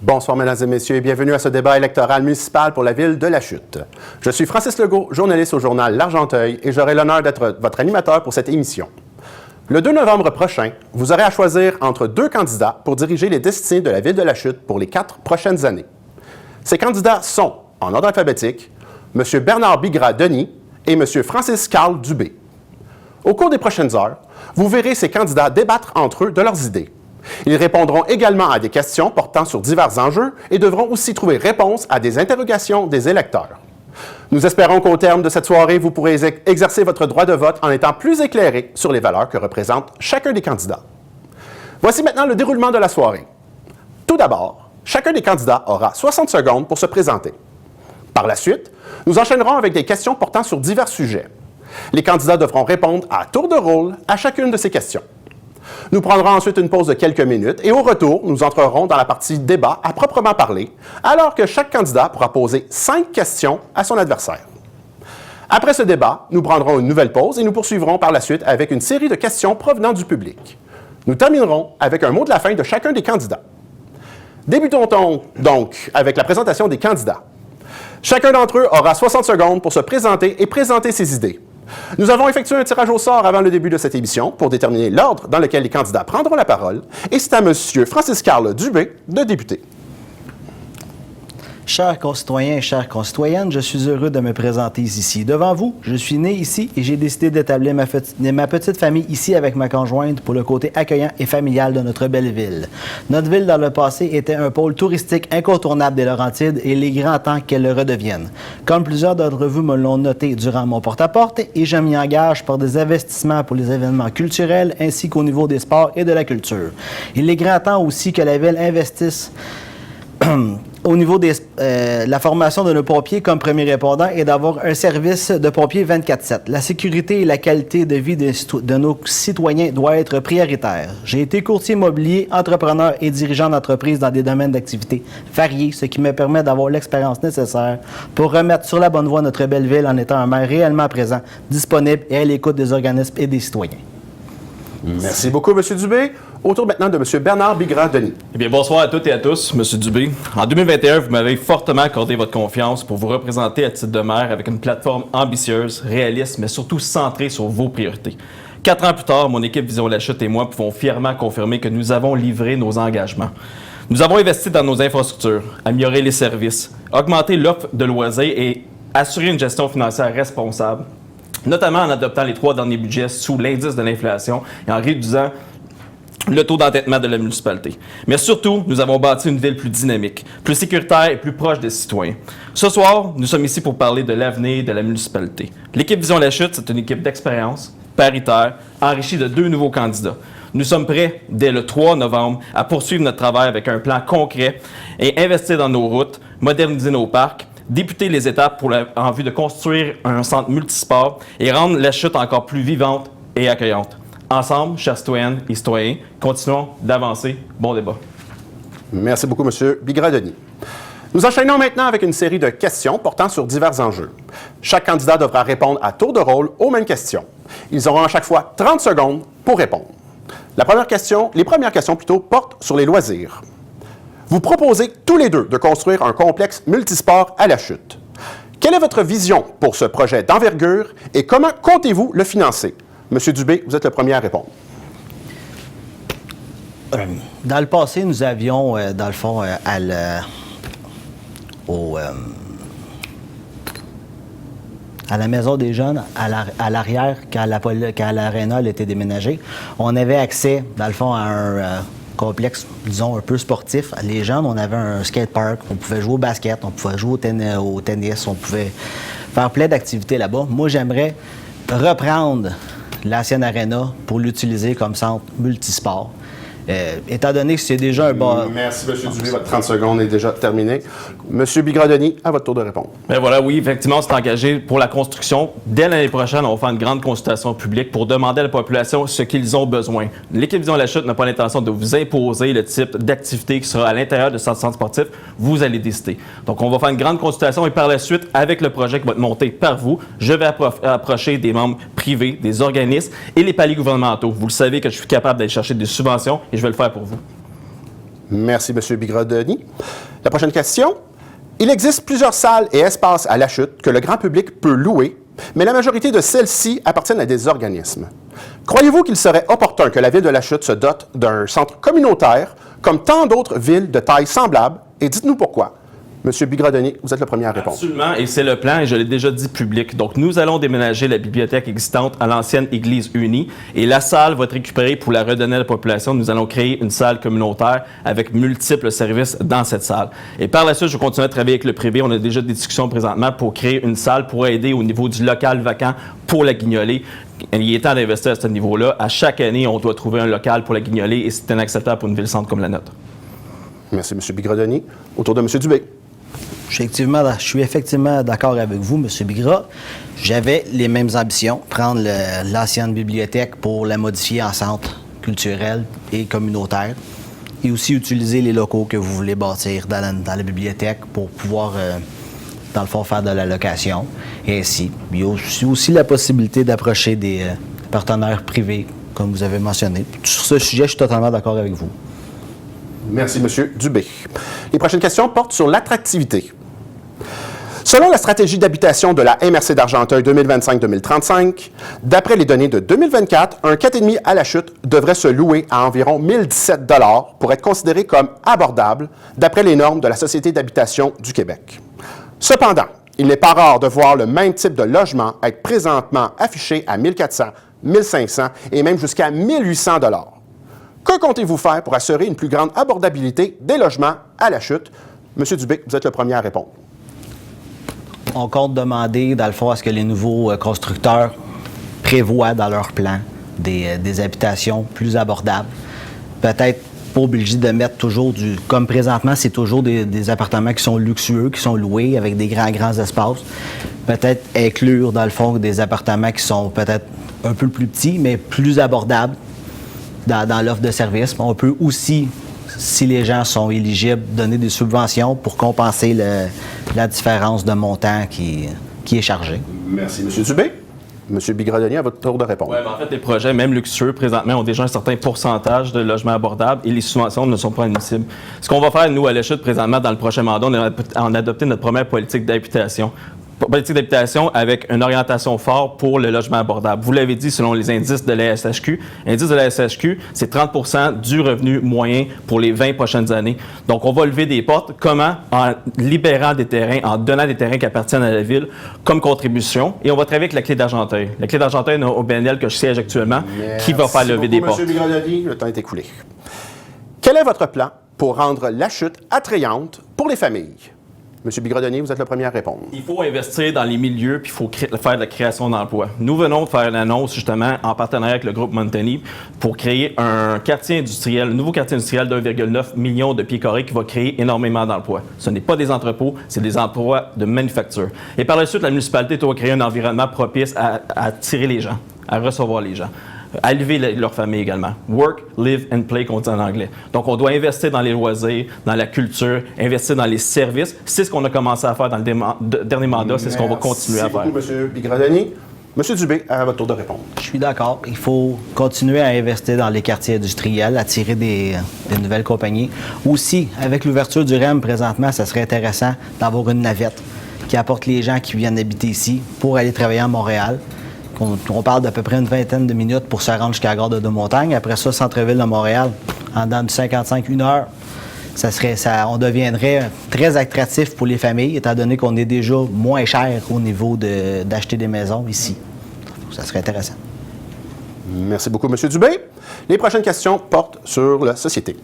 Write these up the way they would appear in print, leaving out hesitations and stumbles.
Bonsoir, mesdames et messieurs, et bienvenue à ce débat électoral municipal pour la ville de La Chute. Je suis Francis Legault, journaliste au journal L'Argenteuil, et j'aurai l'honneur d'être votre animateur pour cette émission. Le 2 novembre prochain, vous aurez à choisir entre deux candidats pour diriger les destinées de la ville de La Chute pour les 4 prochaines années. Ces candidats sont, en ordre alphabétique, M. Bernard Bigra-Denis et M. Francis-Carl Dubé. Au cours des prochaines heures, vous verrez ces candidats débattre entre eux de leurs idées. Ils répondront également à des questions portant sur divers enjeux et devront aussi trouver réponse à des interrogations des électeurs. Nous espérons qu'au terme de cette soirée, vous pourrez exercer votre droit de vote en étant plus éclairé sur les valeurs que représente chacun des candidats. Voici maintenant le déroulement de la soirée. Tout d'abord, chacun des candidats aura 60 secondes pour se présenter. Par la suite, nous enchaînerons avec des questions portant sur divers sujets. Les candidats devront répondre à tour de rôle à chacune de ces questions. Nous prendrons ensuite une pause de quelques minutes et au retour, nous entrerons dans la partie débat à proprement parler, alors que chaque candidat pourra poser 5 questions à son adversaire. Après ce débat, nous prendrons une nouvelle pause et nous poursuivrons par la suite avec une série de questions provenant du public. Nous terminerons avec un mot de la fin de chacun des candidats. Débutons donc avec la présentation des candidats. Chacun d'entre eux aura 60 secondes pour se présenter et présenter ses idées. Nous avons effectué un tirage au sort avant le début de cette émission pour déterminer l'ordre dans lequel les candidats prendront la parole, et c'est à M. Francis-Carl Dubé de débuter. Chers concitoyens et chères concitoyennes, je suis heureux de me présenter ici. Devant vous, je suis né ici et j'ai décidé d'établir ma petite famille ici avec ma conjointe pour le côté accueillant et familial de notre belle ville. Notre ville, dans le passé, était un pôle touristique incontournable des Laurentides et il est grand temps qu'elle le redevienne. Comme plusieurs d'entre vous me l'ont noté durant mon porte-à-porte, et je m'y engage par des investissements pour les événements culturels ainsi qu'au niveau des sports et de la culture. Il est grand temps aussi que la ville investisse au niveau de la formation de nos pompiers comme premiers répondants et d'avoir un service de pompiers 24/7. La sécurité et la qualité de vie de nos citoyens doivent être prioritaires. J'ai été courtier immobilier, entrepreneur et dirigeant d'entreprise dans des domaines d'activité variés, ce qui me permet d'avoir l'expérience nécessaire pour remettre sur la bonne voie notre belle ville en étant un maire réellement présent, disponible et à l'écoute des organismes et des citoyens. Merci beaucoup, M. Dubé. Au tour maintenant de M. Bernard Bigra-Denis. Eh bien, bonsoir à toutes et à tous, M. Dubé. En 2021, vous m'avez fortement accordé votre confiance pour vous représenter à titre de maire avec une plateforme ambitieuse, réaliste, mais surtout centrée sur vos priorités. 4 ans plus tard, mon équipe Vision La Chute et moi pouvons fièrement confirmer que nous avons livré nos engagements. Nous avons investi dans nos infrastructures, amélioré les services, augmenté l'offre de loisirs et assuré une gestion financière responsable, notamment en adoptant les 3 derniers budgets sous l'indice de l'inflation et en réduisant le taux d'endettement de la municipalité. Mais surtout, nous avons bâti une ville plus dynamique, plus sécuritaire et plus proche des citoyens. Ce soir, nous sommes ici pour parler de l'avenir de la municipalité. L'équipe Vision La Chute, c'est une équipe d'expérience, paritaire, enrichie de 2 nouveaux candidats. Nous sommes prêts, dès le 3 novembre, à poursuivre notre travail avec un plan concret et investir dans nos routes, moderniser nos parcs, débuter les étapes en vue de construire un centre multisport et rendre La Chute encore plus vivante et accueillante. Ensemble, chers citoyennes et citoyens, continuons d'avancer. Bon débat. Merci beaucoup, M. Bigra-Denis. Nous enchaînons maintenant avec une série de questions portant sur divers enjeux. Chaque candidat devra répondre à tour de rôle aux mêmes questions. Ils auront à chaque fois 30 secondes pour répondre. Les premières questions portent sur les loisirs. Vous proposez tous les deux de construire un complexe multisport à La Chute. Quelle est votre vision pour ce projet d'envergure et comment comptez-vous le financer? Monsieur Dubé, vous êtes le premier à répondre. Dans le passé, nous avions, dans le fond, à la Maison des Jeunes, à l'arrière, quand l'aréna a été déménagée, on avait accès, dans le fond, à un complexe, disons, un peu sportif. Les jeunes, on avait un skatepark, on pouvait jouer au basket, on pouvait jouer au tennis, on pouvait faire plein d'activités là-bas. Moi, j'aimerais reprendre l'ancienne aréna pour l'utiliser comme centre multisport. Étant donné que c'est déjà un bon... Merci, M. Dubé. Votre 30 secondes est déjà terminée. M. Bigra-Denis, à votre tour de répondre. Bien voilà, oui, effectivement, on s'est engagé pour la construction. Dès l'année prochaine, on va faire une grande consultation publique pour demander à la population ce qu'ils ont besoin. L'équipe Vision La Chute n'a pas l'intention de vous imposer le type d'activité qui sera à l'intérieur de ce centre sportif. Vous allez décider. Donc, on va faire une grande consultation et par la suite, avec le projet qui va être monté par vous, je vais approcher des membres privés, des organismes et les paliers gouvernementaux. Vous le savez que je suis capable d'aller chercher des subventions et je vais le faire pour vous. Merci, M. Bigrodoni. La prochaine question. Il existe plusieurs salles et espaces à La Chute que le grand public peut louer, mais la majorité de celles-ci appartiennent à des organismes. Croyez-vous qu'il serait opportun que la ville de La Chute se dote d'un centre communautaire comme tant d'autres villes de taille semblable? Et dites-nous pourquoi. M. Bigrodoni, vous êtes le premier à répondre. Absolument, et c'est le plan, et je l'ai déjà dit public. Donc, nous allons déménager la bibliothèque existante à l'ancienne Église unie, et la salle va être récupérée pour la redonner à la population. Nous allons créer une salle communautaire avec multiples services dans cette salle. Et par la suite, je vais continuer à travailler avec le privé. On a déjà des discussions présentement pour créer une salle pour aider au niveau du local vacant pour la Guignolée. Il est temps d'investir à ce niveau-là. À chaque année, on doit trouver un local pour la Guignolée, et c'est inacceptable pour une ville-centre comme la nôtre. Merci, M. Bigrodoni. Autour de M. Dubé. Je suis effectivement d'accord avec vous, M. Bigra. J'avais les mêmes ambitions, prendre l'ancienne bibliothèque pour la modifier en centre culturel et communautaire, et aussi utiliser les locaux que vous voulez bâtir dans la bibliothèque pour pouvoir, dans le fond, faire de la location. Et ainsi, il y a aussi la possibilité d'approcher des partenaires privés, comme vous avez mentionné. Sur ce sujet, je suis totalement d'accord avec vous. Merci, M. Dubé. Les prochaines questions portent sur l'attractivité. Selon la stratégie d'habitation de la MRC d'Argenteuil 2025-2035, d'après les données de 2024, un 4,5 à La Chute devrait se louer à environ 1017 $ pour être considéré comme abordable d'après les normes de la Société d'habitation du Québec. Cependant, il n'est pas rare de voir le même type de logement être présentement affiché à 1400, 1500 et même jusqu'à 1800 $. Que comptez-vous faire pour assurer une plus grande abordabilité des logements à La Chute? Monsieur Dubé, vous êtes le premier à répondre. On compte demander, dans le fond, à ce que les nouveaux constructeurs prévoient dans leur plan des habitations plus abordables. Peut-être pas obligé de mettre toujours comme présentement, c'est toujours des appartements qui sont luxueux, qui sont loués avec des grands espaces. Peut-être inclure, dans le fond, des appartements qui sont peut-être un peu plus petits, mais plus abordables dans l'offre de services. On peut aussi, si les gens sont éligibles, donner des subventions pour compenser la différence de montant qui est chargée. Merci, M. Dubé. M. Bigrodoni, à votre tour de répondre. Oui, mais en fait, les projets, même luxueux, présentement, ont déjà un certain pourcentage de logements abordables et les subventions ne sont pas admissibles. Ce qu'on va faire, nous, à La Chute, présentement, dans le prochain mandat, on a adopté notre première politique d'habitation. Politique d'habitation avec une orientation forte pour le logement abordable. Vous l'avez dit, selon les indices de la SHQ. L'indice de la SHQ, c'est 30 % du revenu moyen pour les 20 prochaines années. Donc, on va lever des portes. Comment? En libérant des terrains, en donnant des terrains qui appartiennent à la ville comme contribution. Et on va travailler avec la Clé d'Argenteuil. La Clé d'Argenteuil au BNL que je siège actuellement, qui va faire lever des portes. Merci beaucoup, M. Bigrodoni. Le temps est écoulé. Quel est votre plan pour rendre La Chute attrayante pour les familles? M. Bigrodoni, vous êtes le premier à répondre. Il faut investir dans les milieux puis il faut faire de la création d'emplois. Nous venons de faire une annonce justement en partenariat avec le groupe Montagny pour créer un quartier industriel, un nouveau quartier industriel d'1,9 million de pieds carrés qui va créer énormément d'emplois. Ce n'est pas des entrepôts, c'est des emplois de manufacture. Et par la suite, la municipalité doit créer un environnement propice à attirer les gens, à recevoir les gens. À élever leur famille également. Work, live and play, qu'on dit en anglais. Donc, on doit investir dans les loisirs, dans la culture, investir dans les services. C'est ce qu'on a commencé à faire dans le dernier mandat. C'est ce qu'on va continuer à faire. Merci beaucoup, M. Bigrodoni. M. Dubé, à votre tour de répondre. Je suis d'accord. Il faut continuer à investir dans les quartiers industriels, attirer des nouvelles compagnies. Aussi, avec l'ouverture du REM présentement, ça serait intéressant d'avoir une navette qui apporte les gens qui viennent habiter ici pour aller travailler à Montréal. On parle d'à peu près une vingtaine de minutes pour se rendre jusqu'à la gare de Deux-Montagnes. Après ça, centre-ville de Montréal, en dedans de 55, 1 heure. On deviendrait très attractif pour les familles, étant donné qu'on est déjà moins cher au niveau d'acheter des maisons ici. Ça serait intéressant. Merci beaucoup, M. Dubé. Les prochaines questions portent sur la société.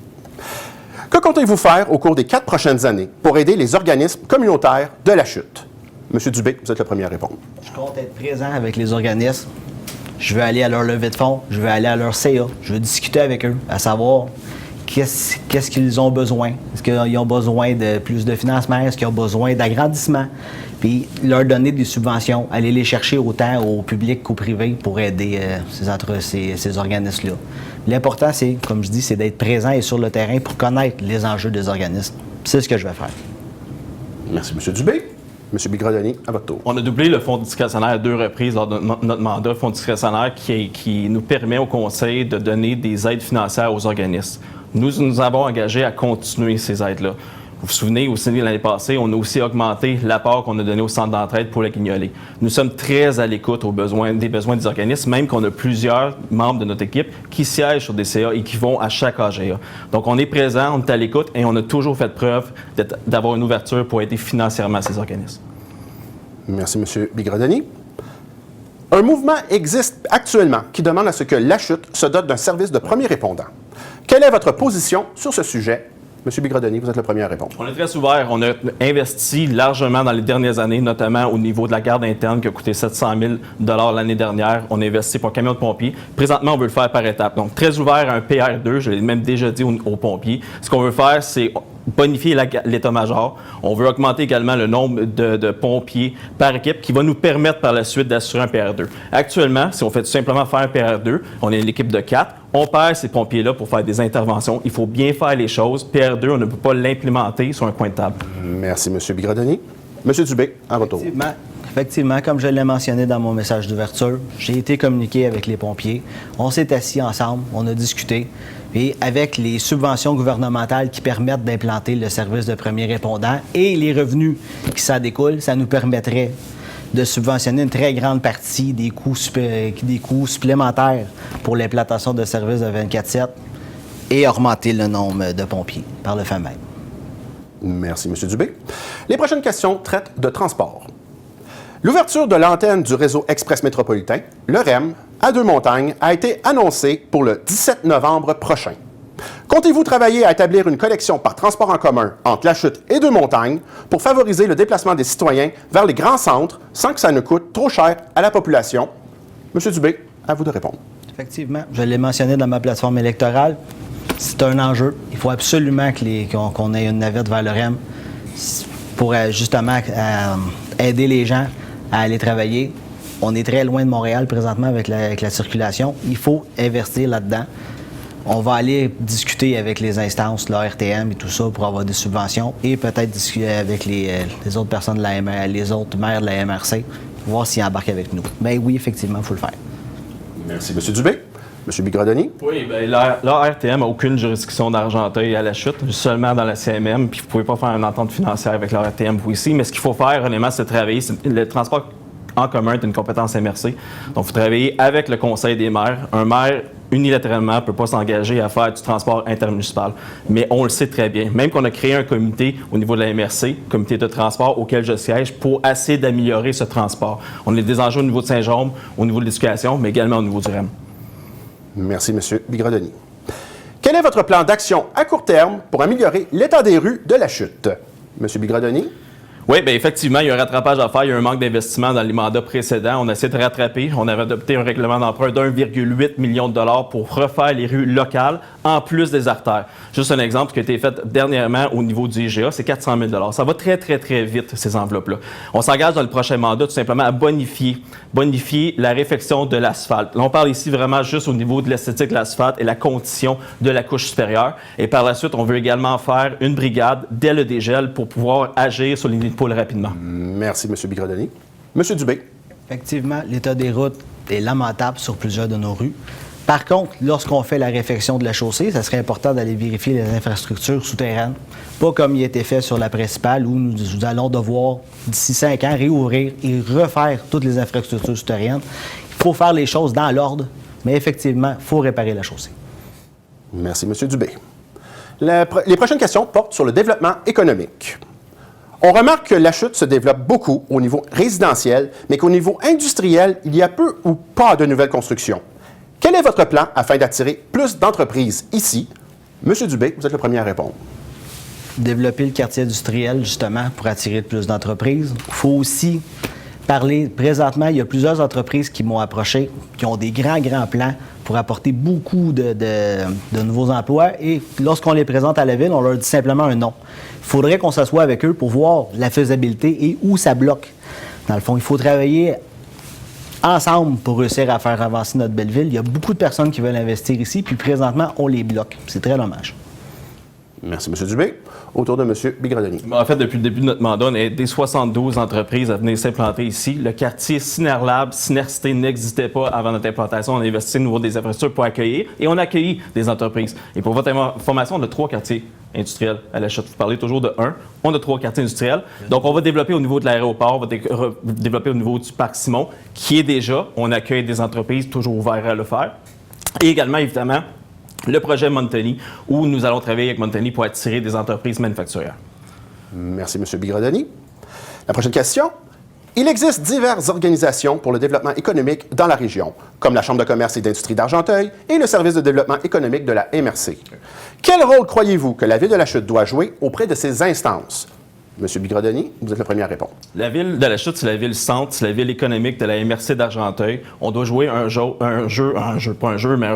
Que comptez-vous faire au cours des 4 prochaines années pour aider les organismes communautaires de La Chute? M. Dubé, vous êtes le premier à répondre. Je compte être présent avec les organismes. Je veux aller à leur levée de fonds, je veux aller à leur CA, je veux discuter avec eux, à savoir qu'est-ce qu'ils ont besoin. Est-ce qu'ils ont besoin de plus de financement? Est-ce qu'ils ont besoin d'agrandissement? Puis leur donner des subventions, aller les chercher autant au public qu'au privé pour aider ces organismes-là. L'important, c'est, comme je dis, c'est d'être présent et sur le terrain pour connaître les enjeux des organismes. C'est ce que je vais faire. Merci, M. Dubé. M. Bigrodoni, à votre tour. On a doublé le fonds discrétionnaire à 2 reprises lors de notre mandat, le fonds discrétionnaire qui nous permet au Conseil de donner des aides financières aux organismes. nous avons engagé à continuer ces aides-là. Vous vous souvenez aussi, l'année passée, on a aussi augmenté l'apport qu'on a donné au centre d'entraide pour la Guignolée. Nous sommes très à l'écoute des besoins des organismes, même qu'on a plusieurs membres de notre équipe qui siègent sur des CA et qui vont à chaque AGA. Donc, on est présent, on est à l'écoute et on a toujours fait preuve d'avoir une ouverture pour aider financièrement ces organismes. Merci, M. Bigrodoni. Un mouvement existe actuellement qui demande à ce que la Chute se dote d'un service de premier répondant. Quelle est votre position sur ce sujet? M. Bigrodoni, vous êtes le premier à répondre. On est très ouvert. On a investi largement dans les dernières années, notamment au niveau de la garde interne qui a coûté 700 000 $ l'année dernière. On a investi pour un camion de pompiers. Présentement, on veut le faire par étapes. Donc, très ouvert à un PR2. Je l'ai même déjà dit aux pompiers. Ce qu'on veut faire, c'est bonifier l'état-major. On veut augmenter également le nombre de pompiers par équipe qui va nous permettre par la suite d'assurer un PR2. Actuellement, si on fait tout simplement faire un PR2, on est une équipe de 4. On perd ces pompiers-là pour faire des interventions. Il faut bien faire les choses. PR2, on ne peut pas l'implémenter sur un coin de table. Merci, M. Bigrodoni. M. Dubé, à votre tour. Effectivement, comme je l'ai mentionné dans mon message d'ouverture, j'ai été communiqué avec les pompiers. On s'est assis ensemble, on a discuté. Et avec les subventions gouvernementales qui permettent d'implanter le service de premier répondant et les revenus qui s'en découlent, ça nous permettrait de subventionner une très grande partie des coûts supplémentaires pour l'implantation de services de 24/7 et augmenter le nombre de pompiers par le fait même. Merci, M. Dubé. Les prochaines questions traitent de transport. L'ouverture de l'antenne du réseau express métropolitain, le REM, à Deux-Montagnes, a été annoncée pour le 17 novembre prochain. Comptez-vous travailler à établir une connexion par transport en commun entre La Chute et Deux-Montagnes pour favoriser le déplacement des citoyens vers les grands centres sans que ça ne coûte trop cher à la population? M. Dubé, à vous de répondre. Effectivement, je l'ai mentionné dans ma plateforme électorale. C'est un enjeu. Il faut absolument qu'on ait une navette vers le REM pour justement aider les gens à aller travailler. On est très loin de Montréal présentement avec la circulation. Il faut investir là-dedans. On va aller discuter avec les instances, la RTM et tout ça pour avoir des subventions et peut-être discuter avec les autres personnes de les autres maires de la MRC, voir s'ils embarquent avec nous. Mais oui, effectivement, il faut le faire. Merci, M. Dubé. M. Bigrodoni. Oui, bien, la RTM n'a aucune juridiction d'Argenteuil à La Chute, seulement dans la CMM, puis vous ne pouvez pas faire une entente financière avec la RTM vous ici, mais ce qu'il faut faire, honnêtement, c'est travailler. Le transport en commun est une compétence MRC. Donc, il faut travailler avec le Conseil des maires. Un maire, unilatéralement, ne peut pas s'engager à faire du transport intermunicipal. Mais on le sait très bien. Même qu'on a créé un comité au niveau de la MRC, comité de transport, auquel je siège, pour essayer d'améliorer ce transport. On a des enjeux au niveau de Saint-Jaume, au niveau de l'éducation, mais également au niveau du REM. Merci, M. Bigrodoni. Quel est votre plan d'action à court terme pour améliorer l'état des rues de La Chute? M. Bigrodoni. Oui, bien effectivement, il y a un rattrapage à faire. Il y a un manque d'investissement dans les mandats précédents. On a essayé de rattraper. On avait adopté un règlement d'emprunt d'1,8 million de dollars pour refaire les rues locales, en plus des artères. Juste un exemple qui a été fait dernièrement au niveau du IGA, c'est 400 000 $. Ça va très, très, très vite, ces enveloppes-là. On s'engage dans le prochain mandat tout simplement à bonifier la réfection de l'asphalte. Là, on parle ici vraiment juste au niveau de l'esthétique de l'asphalte et la condition de la couche supérieure. Et par la suite, on veut également faire une brigade dès le dégel pour pouvoir agir sur les nids de poules rapidement. Merci, M. Bigrodoni. M. Dubé. Effectivement, l'état des routes est lamentable sur plusieurs de nos rues. Par contre, lorsqu'on fait la réfection de la chaussée, ça serait important d'aller vérifier les infrastructures souterraines. Pas comme il a été fait sur la principale où nous allons devoir, d'ici 5 ans, réouvrir et refaire toutes les infrastructures souterraines. Il faut faire les choses dans l'ordre, mais effectivement, il faut réparer la chaussée. Merci, M. Dubé. Les prochaines questions portent sur le développement économique. On remarque que La Chute se développe beaucoup au niveau résidentiel, mais qu'au niveau industriel, il y a peu ou pas de nouvelles constructions. Quel est votre plan afin d'attirer plus d'entreprises ici? M. Dubé, vous êtes le premier à répondre. Développer le quartier industriel, justement, pour attirer plus d'entreprises. Il faut aussi parler. Présentement, il y a plusieurs entreprises qui m'ont approché, qui ont des grands plans pour apporter beaucoup de nouveaux emplois. Et lorsqu'on les présente à la ville, on leur dit simplement un non. Il faudrait qu'on s'assoie avec eux pour voir la faisabilité et où ça bloque. Dans le fond, il faut travailler ensemble pour réussir à faire avancer notre belle ville. Il y a beaucoup de personnes qui veulent investir ici, puis présentement, on les bloque. C'est très dommage. Merci, M. Dubé. Au tour de M. Bigradoni. En fait, depuis le début de notre mandat, on a aidé 72 entreprises à venir s'implanter ici. Le quartier Synerlab, Synercité n'existait pas avant notre implantation. On a investi au niveau des infrastructures pour accueillir et on a accueilli des entreprises. Et pour votre information, on a 3 quartiers industriels à la Chute. Vous parlez toujours de 1. On a 3 quartiers industriels. Donc, on va développer au niveau de l'aéroport, on va développer au niveau du parc Simon, qui est déjà, on accueille des entreprises toujours ouvertes à le faire. Et également, évidemment, le projet Montagny, où nous allons travailler avec Montagny pour attirer des entreprises manufacturières. Merci, M. Bigradoni. La prochaine question. Il existe diverses organisations pour le développement économique dans la région, comme la Chambre de commerce et d'industrie d'Argenteuil et le service de développement économique de la MRC. Quel rôle croyez-vous que la Ville de la Chute doit jouer auprès de ces instances? M. Bigradoni, vous êtes le premier à répondre. La Ville de la Chute, c'est la ville centre, c'est la ville économique de la MRC d'Argenteuil. On doit jouer un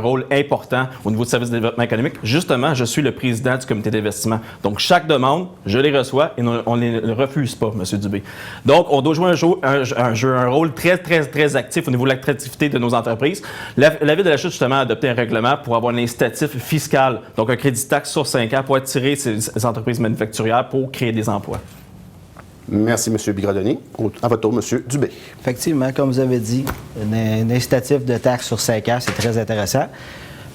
rôle important au niveau du service de développement économique. Justement, je suis le président du comité d'investissement. Donc, chaque demande, je les reçois et on ne les refuse pas, M. Dubé. Donc, on doit jouer un rôle très, très, très actif au niveau de l'attractivité de nos entreprises. La Ville de la Chute, justement, a adopté un règlement pour avoir un incitatif fiscal, donc un crédit taxe sur 5 ans pour attirer ces entreprises manufacturières pour créer des emplois. Merci, M. Bigradoni. À votre tour, M. Dubé. Effectivement, comme vous avez dit, un incitatif de taxe sur 5 ans, c'est très intéressant.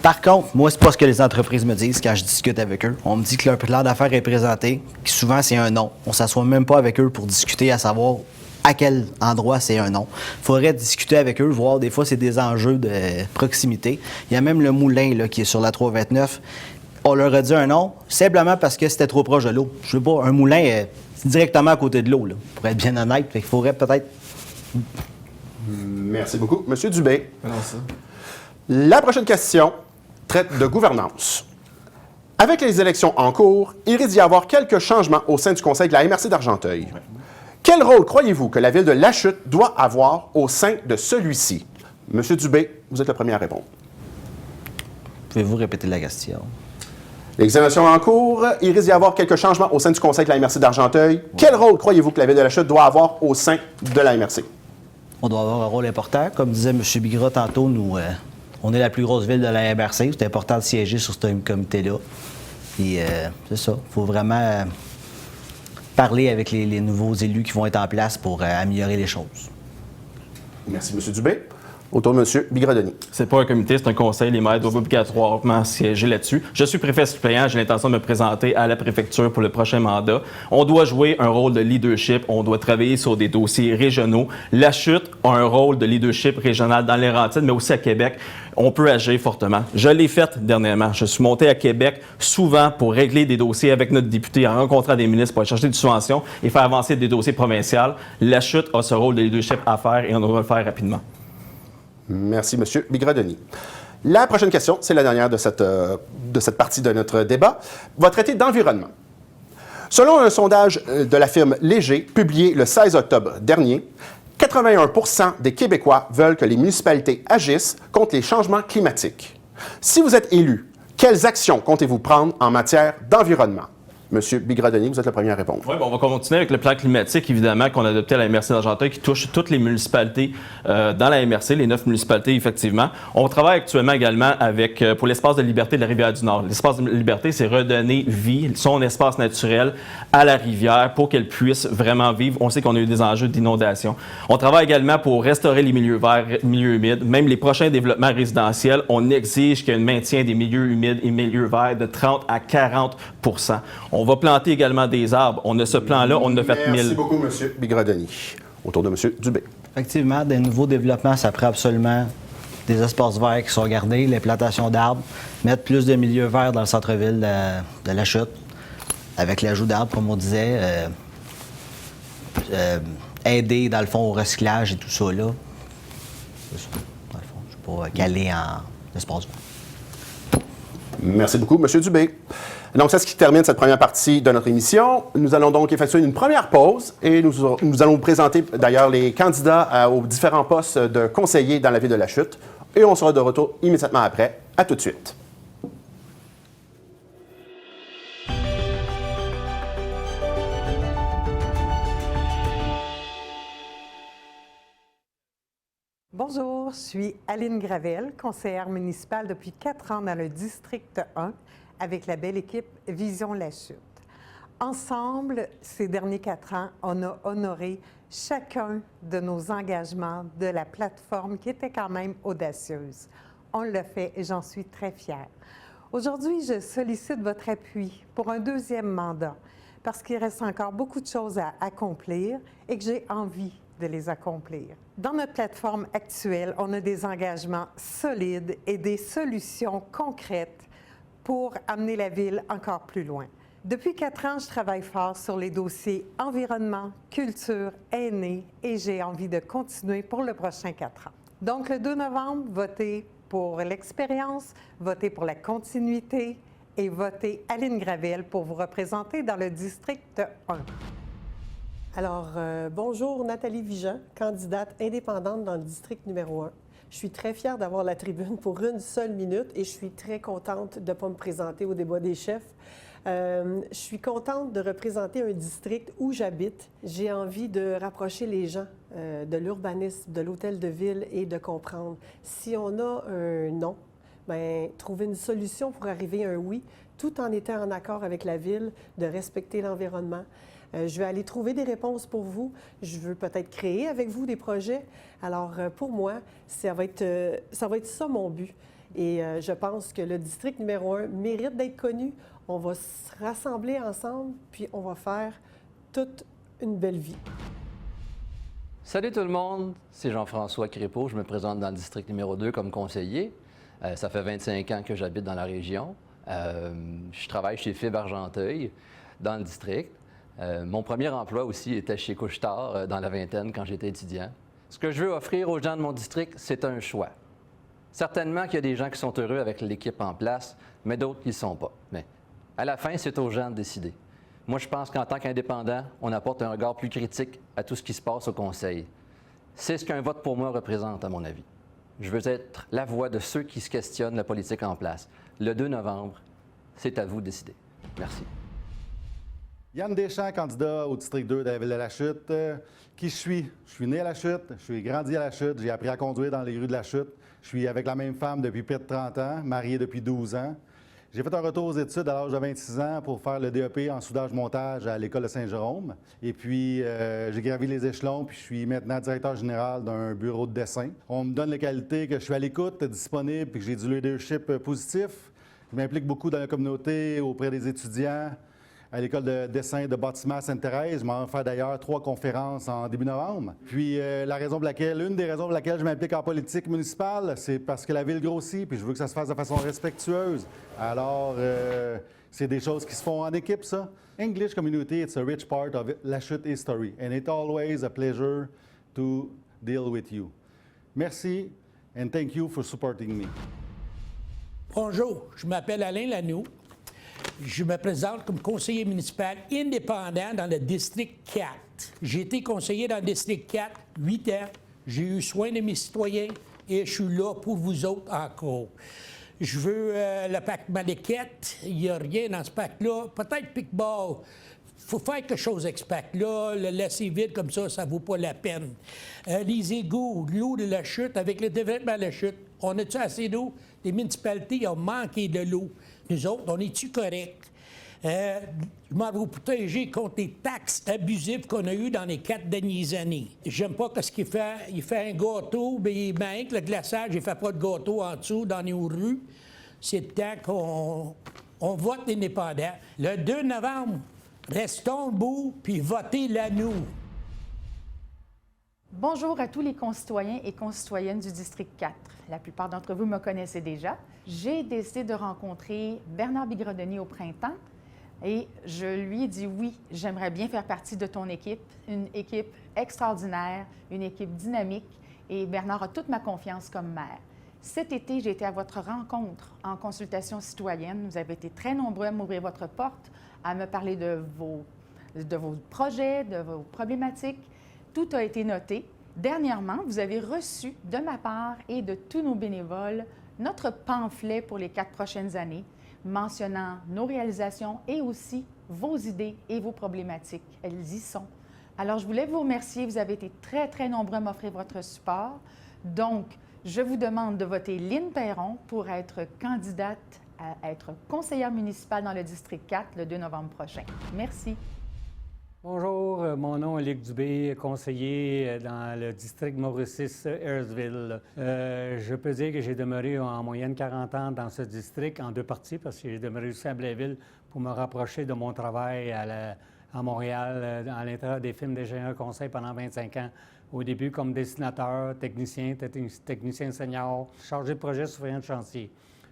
Par contre, moi, c'est pas ce que les entreprises me disent quand je discute avec eux. On me dit que leur plan d'affaires est présenté, qui souvent c'est un non. On s'assoit même pas avec eux pour discuter à savoir à quel endroit c'est un non. Il faudrait discuter avec eux, voir des fois c'est des enjeux de proximité. Il y a même le moulin là, qui est sur la 329. On leur a dit un non, simplement parce que c'était trop proche de l'eau. Je sais pas, un moulin... c'est directement à côté de l'eau, là, pour être bien honnête. Il faudrait peut-être... Merci beaucoup. Monsieur Dubé. La prochaine question traite de gouvernance. Avec les élections en cours, il risque d'y avoir quelques changements au sein du conseil de la MRC d'Argenteuil. Quel rôle croyez-vous que la ville de La Chute doit avoir au sein de celui-ci? Monsieur Dubé, vous êtes le premier à répondre. Pouvez-vous répéter la question? Les élections en cours, il risque d'y avoir quelques changements au sein du conseil de la MRC d'Argenteuil. Quel rôle croyez-vous que la ville de La Chute doit avoir au sein de la MRC? On doit avoir un rôle important. Comme disait M. Bigra tantôt, nous, on est la plus grosse ville de la MRC. C'est important de siéger sur ce comité-là. Puis, c'est ça. Il faut vraiment parler avec les nouveaux élus qui vont être en place pour améliorer les choses. Merci, M. Dubé. Autour de M. Bigradoni. C'est pas un comité, c'est un conseil. Les maires doivent obligatoirement siéger là-dessus. Je suis préfet suppléant. J'ai l'intention de me présenter à la préfecture pour le prochain mandat. On doit jouer un rôle de leadership. On doit travailler sur des dossiers régionaux. La Chute a un rôle de leadership régional dans les Laurentides, mais aussi à Québec. On peut agir fortement. Je l'ai fait dernièrement. Je suis monté à Québec souvent pour régler des dossiers avec notre député, en rencontrant des ministres pour aller chercher des subventions et faire avancer des dossiers provinciaux. La Chute a ce rôle de leadership à faire et on doit le faire rapidement. Merci, M. Bigradoni. La prochaine question, c'est la dernière de cette partie de notre débat, va traiter d'environnement. Selon un sondage de la firme Léger, publié le 16 octobre dernier, 81 % des Québécois veulent que les municipalités agissent contre les changements climatiques. Si vous êtes élu, quelles actions comptez-vous prendre en matière d'environnement? Monsieur Bigradoni, vous êtes le premier à répondre. Oui, on va continuer avec le plan climatique, évidemment, qu'on a adopté à la MRC d'Argenteuil, qui touche toutes les municipalités dans la MRC, les 9 municipalités, effectivement. On travaille actuellement également avec, pour l'espace de liberté de la Rivière-du-Nord. L'espace de liberté, c'est redonner vie, son espace naturel à la rivière pour qu'elle puisse vraiment vivre. On sait qu'on a eu des enjeux d'inondation. On travaille également pour restaurer les milieux verts, milieux humides. Même les prochains développements résidentiels, on exige qu'il y ait un maintien des milieux humides et milieux verts de 30 à 40 %. On va planter également des arbres. On a ce plan-là, on en a fait 1000. Merci beaucoup, M. Bigradoni. Autour de M. Dubé. Effectivement, des nouveaux développements, ça prend absolument des espaces verts qui sont gardés, les plantations d'arbres, mettre plus de milieux verts dans le centre-ville de La Chute, avec l'ajout d'arbres, comme on disait, aider, dans le fond, au recyclage et tout ça, là. C'est ça, dans le fond. Je ne suis pas calé en espace vert. Merci beaucoup, M. Dubé. Donc, c'est ce qui termine cette première partie de notre émission. Nous allons donc effectuer une première pause et nous allons vous présenter d'ailleurs les candidats aux différents postes de conseillers dans la ville de La Chute. Et on sera de retour immédiatement après. À tout de suite. Bonjour, je suis Aline Gravel, conseillère municipale depuis 4 ans dans le district 1 avec la belle équipe Vision La Chute. Ensemble, ces derniers 4 ans, on a honoré chacun de nos engagements de la plateforme qui était quand même audacieuse. On l'a fait et j'en suis très fière. Aujourd'hui, je sollicite votre appui pour un 2e mandat parce qu'il reste encore beaucoup de choses à accomplir et que j'ai envie de les accomplir. Dans notre plateforme actuelle, on a des engagements solides et des solutions concrètes pour amener la ville encore plus loin. Depuis 4 ans, je travaille fort sur les dossiers environnement, culture, aînés et j'ai envie de continuer pour le prochain 4 ans. Donc, le 2 novembre, votez pour l'expérience, votez pour la continuité et votez Aline Gravel pour vous représenter dans le district 1. Alors, bonjour, Nathalie Vigeant, candidate indépendante dans le district numéro 1. Je suis très fière d'avoir la tribune pour une seule minute et je suis très contente de ne pas me présenter au débat des chefs. Je suis contente de représenter un district où j'habite. J'ai envie de rapprocher les gens de l'urbanisme, de l'hôtel de ville et de comprendre. Si on a un non, bien, trouver une solution pour arriver à un oui, tout en étant en accord avec la ville, de respecter l'environnement. Je vais aller trouver des réponses pour vous. Je veux peut-être créer avec vous des projets. Alors, pour moi, ça va être ça mon but. Et je pense que le district numéro 1 mérite d'être connu. On va se rassembler ensemble, puis on va faire toute une belle vie. Salut tout le monde, c'est Jean-François Crépeau. Je me présente dans le district numéro 2 comme conseiller. Ça fait 25 ans que j'habite dans la région. Je travaille chez Fibre Argenteuil, dans le district. Mon premier emploi aussi était chez Couche-Tard, dans la vingtaine, quand j'étais étudiant. Ce que je veux offrir aux gens de mon district, c'est un choix. Certainement qu'il y a des gens qui sont heureux avec l'équipe en place, mais d'autres qui ne le sont pas. Mais à la fin, c'est aux gens de décider. Moi, je pense qu'en tant qu'indépendant, on apporte un regard plus critique à tout ce qui se passe au Conseil. C'est ce qu'un vote pour moi représente, à mon avis. Je veux être la voix de ceux qui se questionnent la politique en place. Le 2 novembre, c'est à vous de décider. Merci. Yann Deschamps, candidat au district 2 de la ville de La Chute. Qui je suis? Je suis né à La Chute, je suis grandi à La Chute, j'ai appris à conduire dans les rues de La Chute. Je suis avec la même femme depuis près de 30 ans, marié depuis 12 ans. J'ai fait un retour aux études à l'âge de 26 ans pour faire le DEP en soudage-montage à l'École de Saint-Jérôme. Et puis, j'ai gravi les échelons, puis je suis maintenant directeur général d'un bureau de dessin. On me donne les qualités que je suis à l'écoute, disponible, puis que j'ai du leadership positif. Je m'implique beaucoup dans la communauté, auprès des étudiants. À l'École de dessin de bâtiment à Sainte-Thérèse. Je m'en vais faire d'ailleurs 3 conférences en début novembre. Puis une des raisons pour laquelle je m'implique en politique municipale, c'est parce que la ville grossit, puis je veux que ça se fasse de façon respectueuse. Alors, c'est des choses qui se font en équipe, ça. English community, it's a rich part of La Chute history, and it's always a pleasure to deal with you. Merci, and thank you for supporting me. Bonjour, je m'appelle Alain Lanoux. Je me présente comme conseiller municipal indépendant dans le district 4. J'ai été conseiller dans le district 4 8 ans. J'ai eu soin de mes citoyens et je suis là pour vous autres encore. Je veux le pacte Maléquette. Il n'y a rien dans ce pacte-là. Peut-être pique-ball. Il faut faire quelque chose avec ce pacte-là. Le laisser vide comme ça ne vaut pas la peine. Les égouts, l'eau de La Chute, avec le développement de La Chute, on a-tu assez d'eau? Les municipalités ont manqué de l'eau. Nous autres, on est-tu corrects? Je m'en vais protéger contre les taxes abusives qu'on a eues dans les 4 dernières années. J'aime pas ce qu'il fait. Il fait un gâteau, mais il manque le glaçage, il fait pas de gâteau en dessous dans nos rues. C'est le temps qu'on vote indépendant. Le 2 novembre, restons debout, puis votez Lanoux. Bonjour à tous les concitoyens et concitoyennes du district 4. La plupart d'entre vous me connaissez déjà. J'ai décidé de rencontrer Bernard Bigredonnier au printemps et je lui ai dit oui, j'aimerais bien faire partie de ton équipe, une équipe extraordinaire, une équipe dynamique et Bernard a toute ma confiance comme maire. Cet été, j'ai été à votre rencontre en consultation citoyenne. Vous avez été très nombreux à m'ouvrir votre porte, à me parler de vos projets, de vos problématiques. Tout a été noté. Dernièrement, vous avez reçu de ma part et de tous nos bénévoles notre pamphlet pour les 4 prochaines années, mentionnant nos réalisations et aussi vos idées et vos problématiques. Elles y sont. Alors, je voulais vous remercier. Vous avez été très, très nombreux à m'offrir votre support. Donc, Je vous demande de voter Lynne Perron pour être candidate à être conseillère municipale dans le district 4 le 2 novembre prochain. Merci. Bonjour, mon nom est Luc Dubé, conseiller dans le district Mauricis-Ayresville. Je peux dire que j'ai demeuré en moyenne 40 ans dans ce district en deux parties parce que j'ai demeuré aussi à Blainville pour me rapprocher de mon travail à Montréal, à l'intérieur des films d'ingénieur conseil pendant 25 ans. Au début comme dessinateur, technicien senior, chargé de projet surveillant de chantier.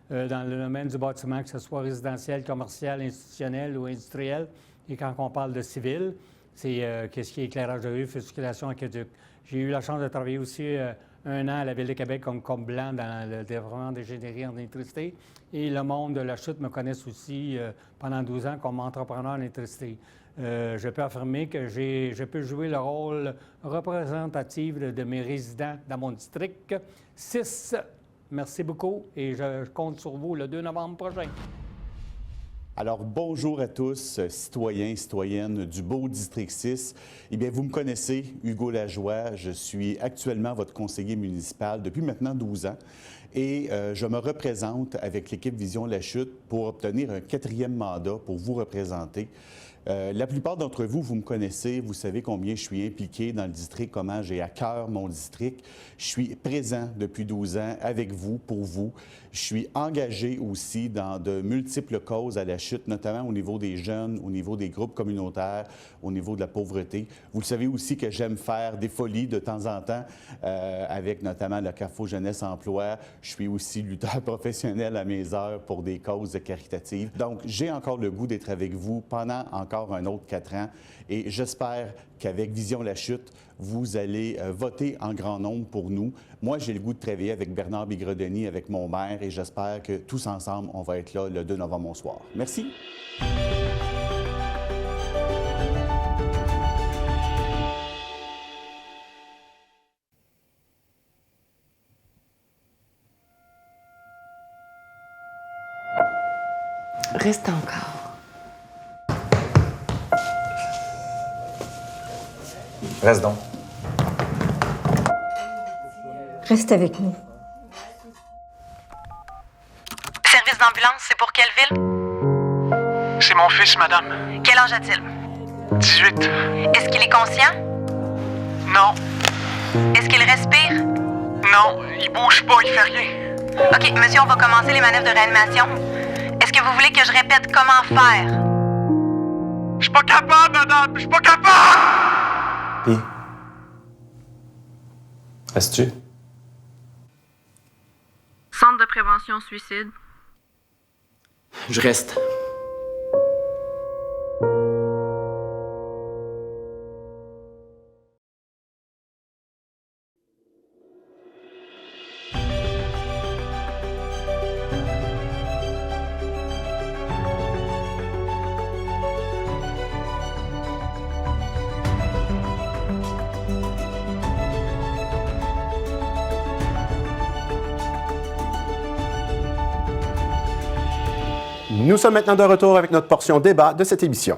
Dans le domaine du bâtiment, que ce soit résidentiel, commercial, institutionnel ou industriel. Et quand on parle de civil, c'est qu'est-ce qui est éclairage de rue, fusculation, aqueduc. J'ai eu la chance de travailler aussi 1 an à la Ville de Québec comme blanc dans le développement d'ingénierie en électricité. Et le monde de la chute me connaissent aussi pendant 12 ans comme entrepreneur en électricité. Je peux affirmer que je peux jouer le rôle représentatif de mes résidents dans mon district. 6. Merci beaucoup et je compte sur vous le 2 novembre prochain. Alors, bonjour à tous, citoyens et citoyennes du beau District 6. Eh bien, vous me connaissez, Hugo Lajoie. Je suis actuellement votre conseiller municipal depuis maintenant 12 ans. Et je me représente avec l'équipe Vision La Chute pour obtenir un 4e mandat pour vous représenter. La plupart d'entre vous, vous me connaissez, vous savez combien je suis impliqué dans le district, comment j'ai à cœur mon district. Je suis présent depuis 12 ans avec vous, pour vous. Je suis engagé aussi dans de multiples causes à la chute, notamment au niveau des jeunes, au niveau des groupes communautaires, au niveau de la pauvreté. Vous le savez aussi que j'aime faire des folies de temps en temps, avec notamment le CAFO Jeunesse Emploi. Je suis aussi lutteur professionnel à mes heures pour des causes caritatives. Donc, j'ai encore le goût d'être avec vous pendant encore un autre 4 ans et j'espère qu'avec Vision La Chute, vous allez voter en grand nombre pour nous. Moi, j'ai le goût de travailler avec Bernard Bigredeni, avec mon maire, et j'espère que tous ensemble, on va être là le 2 novembre au soir. Merci. Reste encore. Reste donc. Reste avec nous. Service d'ambulance, c'est pour quelle ville? C'est mon fils, madame. Quel âge a-t-il? 18. Est-ce qu'il est conscient? Non. Est-ce qu'il respire? Non, il bouge pas, il fait rien. OK, monsieur, on va commencer les manœuvres de réanimation. Est-ce que vous voulez que je répète comment faire? Je suis pas capable, madame! Je suis pas capable! Puis, restes-tu? Centre de prévention suicide. Je reste. Nous sommes maintenant de retour avec notre portion débat de cette émission.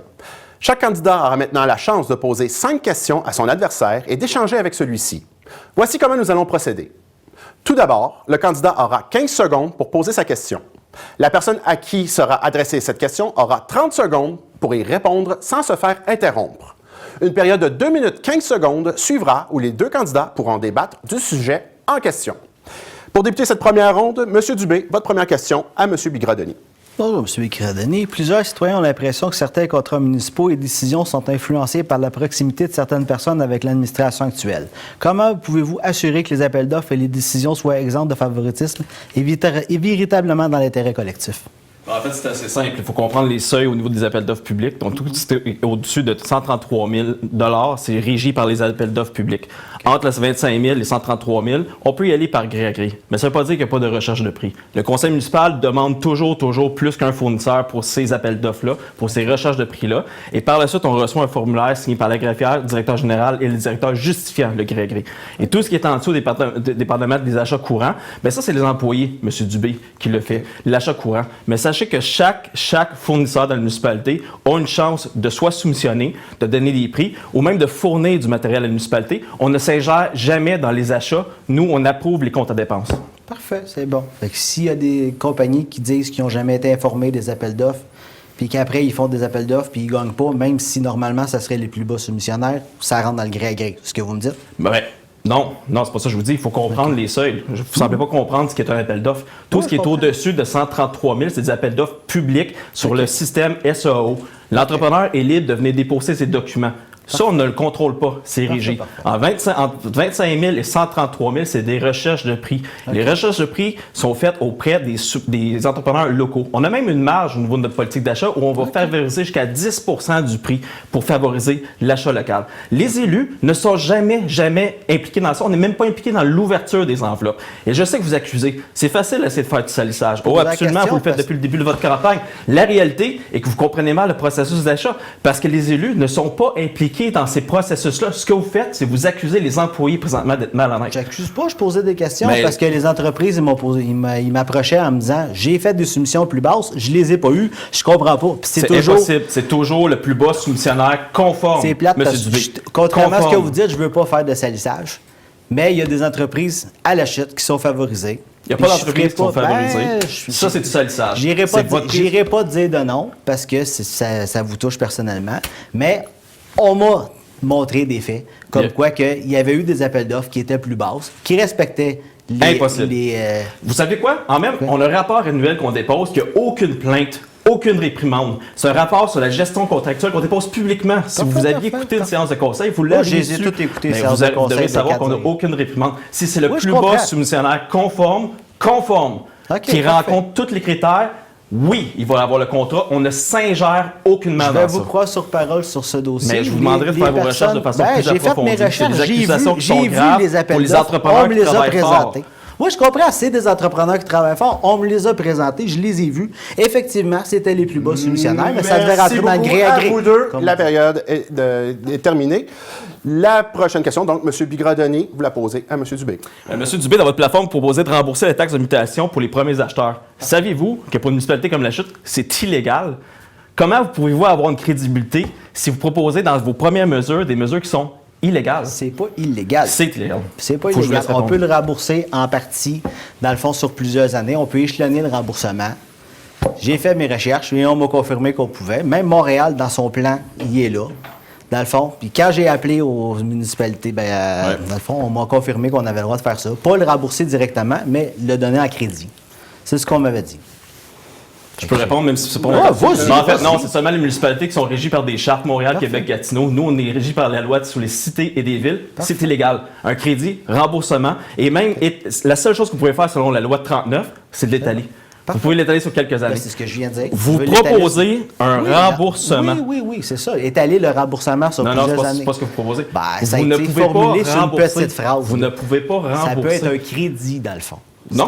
Chaque candidat aura maintenant la chance de poser 5 questions à son adversaire et d'échanger avec celui-ci. Voici comment nous allons procéder. Tout d'abord, le candidat aura 15 secondes pour poser sa question. La personne à qui sera adressée cette question aura 30 secondes pour y répondre sans se faire interrompre. Une période de 2 minutes 15 secondes suivra où les deux candidats pourront débattre du sujet en question. Pour débuter cette première ronde, M. Dubé, votre première question à M. Bigredeni. Bonjour, M. Bigredeni. Plusieurs citoyens ont l'impression que certains contrats municipaux et décisions sont influencés par la proximité de certaines personnes avec l'administration actuelle. Comment pouvez-vous assurer que les appels d'offres et les décisions soient exemptes de favoritisme et véritablement dans l'intérêt collectif? En fait, c'est assez simple. Il faut comprendre les seuils au niveau des appels d'offres publics. Donc, tout ce qui est au-dessus de 133 000 $, c'est régi par les appels d'offres publics. Entre les 25 000 et 133 000 $, on peut y aller par gré à gré. Mais ça ne veut pas dire qu'il n'y a pas de recherche de prix. Le conseil municipal demande toujours plus qu'un fournisseur pour ces appels d'offres-là, pour ces recherches de prix-là. Et par la suite, on reçoit un formulaire signé par la greffière, le directeur général et le directeur justifiant le gré à gré. Et tout ce qui est en dessous des départements des achats courants, bien ça, c'est les employés, M. Dubé, qui le fait, l'achat courant. Mais ça sachez que chaque fournisseur dans la municipalité a une chance de soit soumissionner, de donner des prix ou même de fournir du matériel à la municipalité. On ne s'ingère jamais dans les achats. Nous, on approuve les comptes à dépenses. Parfait, c'est bon. Fait que s'il y a des compagnies qui disent qu'ils n'ont jamais été informés des appels d'offres, puis qu'après, ils font des appels d'offres, puis ils ne gagnent pas, même si normalement, ça serait les plus bas soumissionnaires, ça rentre dans le gré à gré. C'est ce que vous me dites? Ben, non, c'est pas ça que je vous dis. Il faut comprendre les seuils. Vous ne semblez pas comprendre ce qu'est un appel d'offres. Tout ce qui est au-dessus de 133 000, c'est des appels d'offres publics sur le système SAO. L'entrepreneur est libre de venir déposer ses documents. Ça, on ne le contrôle pas, c'est rigide. Entre 25 000 et 133 000, c'est des recherches de prix. Les recherches de prix sont faites auprès des entrepreneurs locaux. On a même une marge au niveau de notre politique d'achat où on va favoriser jusqu'à 10 % du prix pour favoriser l'achat local. Les élus ne sont jamais impliqués dans ça. On n'est même pas impliqués dans l'ouverture des enveloppes. Et je sais que vous accusez. C'est facile d'essayer de faire du salissage. Oh, absolument, vous le faites depuis le début de votre campagne. La réalité est que vous comprenez mal le processus d'achat parce que les élus ne sont pas impliqués dans ces processus-là. Ce que vous faites, c'est vous accuser les employés présentement d'être malhonnêtes. J'accuse pas, je posais des questions parce que les entreprises, ils m'approchaient en me disant « J'ai fait des soumissions plus basses, je les ai pas eues, je comprends pas. » C'est toujours impossible. C'est toujours le plus bas soumissionnaire conforme. C'est plate parce que, contrairement à ce que vous dites, je veux pas faire de salissage, mais il y a des entreprises à la chute qui sont favorisées. Il n'y a pas d'entreprises qui sont favorisées. Ça, c'est du salissage. J'irai pas dire de non parce que ça vous touche personnellement, mais on m'a montré des faits, comme quoi qu'il y avait eu des appels d'offres qui étaient plus basses, qui respectaient les... Vous savez quoi? En même, on a un rapport annuel qu'on dépose, qu'il n'y a aucune plainte, aucune réprimande. C'est un rapport sur la gestion contractuelle qu'on dépose publiquement. Si vous aviez écouté une séance de conseil, vous l'aviez su. J'ai tout écouté, vous devriez savoir qu'on n'a aucune réprimande. Si c'est le plus bas soumissionnaire conforme, qui rencontre tous les critères, oui, il va avoir le contrat. On ne s'ingère aucunement dans ça. Je vais vous croire sur parole sur ce dossier. Mais je vous demanderai de faire vos recherches de façon plus approfondie. J'ai fait mes recherches. C'est des accusations qui sont graves les appels pour les entrepreneurs qui travaillent fort. Moi, je comprends, c'est des entrepreneurs qui travaillent fort. On me les a présentés, je les ai vus. Effectivement, c'était les plus bas soumissionnaires, mais ça devait rentrer dans le gré à gré. Vous deux, la période est terminée. La prochaine question, donc, M. Bigradoni, vous la posez à M. Dubé. M. Dubé, dans votre plateforme, vous proposez de rembourser la taxe de mutation pour les premiers acheteurs. Saviez-vous que pour une municipalité comme La Chute, c'est illégal? Comment pouvez-vous avoir une crédibilité si vous proposez dans vos premières mesures des mesures qui sont illégales? C'est pas illégal. C'est illégal. C'est pas illégal. On peut le rembourser en partie, dans le fond, sur plusieurs années. On peut échelonner le remboursement. J'ai fait mes recherches et on m'a confirmé qu'on pouvait. Même Montréal, dans son plan, il est là. Dans le fond, puis quand j'ai appelé aux municipalités, dans le fond, on m'a confirmé qu'on avait le droit de faire ça. Pas le rembourser directement, mais le donner en crédit. C'est ce qu'on m'avait dit. Je peux répondre, même si c'est pas moi. En fait, non, c'est seulement les municipalités qui sont régies par des chartes Montréal, Québec, Gatineau. Nous, on est régis par la loi sur les cités et des villes. C'est illégal. Un crédit, remboursement. Et même, la seule chose que vous pouvez faire selon la loi de 39, c'est de l'étaler. Vous pouvez l'étaler sur quelques années. C'est ce que je viens de dire. Vous proposez un remboursement. Oui, c'est ça. Étaler le remboursement sur plusieurs années. Non, c'est pas ce que vous proposez. Ça a été formulé sur une petite phrase. Vous ne pouvez pas rembourser. Ça peut être un crédit, dans le fond. Non,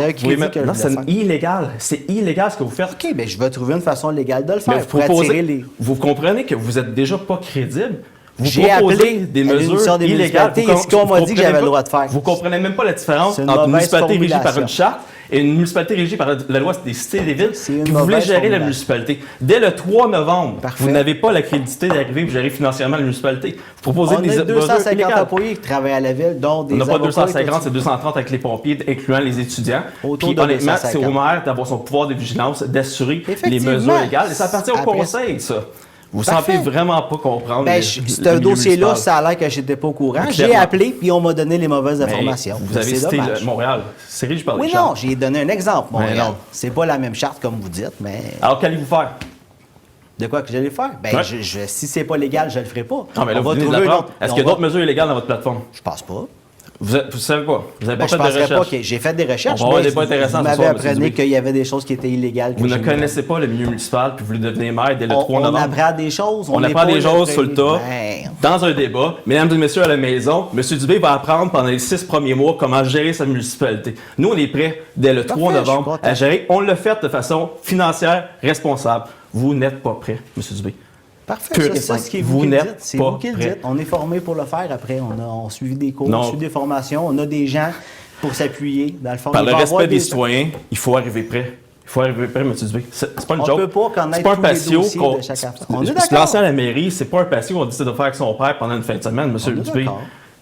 c'est illégal. C'est illégal ce que vous faites. OK, bien, je vais trouver une façon légale de le faire pour attirer les... Vous comprenez que vous n'êtes déjà pas crédible. J'ai appelé des mesures illégales. Et ce qu'on m'a dit que j'avais le droit de faire. Vous ne comprenez même pas la différence entre une municipalité régie par une charte et une municipalité régie par la loi des cités et des villes, puis vous voulez gérer la municipalité. Dès le 3 novembre, vous n'avez pas la crédibilité d'arriver et de gérer financièrement la municipalité. Vous proposez des mesures illégales. On a 250 employés qui travaillent à la ville, dont des avocats. On n'a pas 250, c'est 230 avec les pompiers, incluant les étudiants. Puis honnêtement, c'est au maire d'avoir son pouvoir de vigilance, d'assurer les mesures légales. Et ça appartient au conseil, ça. Vous ne semblez vraiment pas comprendre. Ce dossier-là, ça a l'air que je n'étais pas au courant. J'ai appelé, puis on m'a donné les mauvaises informations. Vous avez cité Montréal. C'est régi par les chartes. Oui, non, j'ai donné un exemple, Montréal. C'est pas la même charte, comme vous dites, mais... Alors, qu'allez-vous faire? De quoi que j'allais faire? Si c'est pas légal, je le ferai pas. Non, mais là, vous venez de l'apprendre. Est-ce qu'il y a d'autres mesures illégales dans votre plateforme? Je pense pas. Vous ne savez pas. Vous n'avez pas fait de recherche. J'ai fait des recherches. On va avoir des débats intéressants vous m'avez appris qu'il y avait des choses qui étaient illégales. Vous ne connaissez pas le milieu municipal, puis vous voulez devenir maire dès le 3 novembre. On apprend des choses. On apprend des choses sur le tas, dans un débat. Mesdames et messieurs à la maison, M. Dubé va apprendre pendant les 6 premiers mois comment gérer sa municipalité. Nous, on est prêts dès le 3 novembre à gérer. On le fait de façon financière responsable. Vous n'êtes pas prêt, M. Dubé. Parfait, c'est ce qui est vous qui le dites. C'est vous qui le dites. On est formé pour le faire après. On a suivi des cours, on a suivi des formations. On a des gens pour s'appuyer. Dans le fond, par le respect des citoyens, il faut arriver prêt. Il faut arriver prêt, M. Dubé. C'est pas une On joke. peut pas connaître C'est pas un tous les patio dossiers qu'on... de chaque affaire. On est Se d'accord. lancer à la mairie, c'est pas un patio qu'on décide de faire avec son père pendant une fin de semaine, M. Dubé.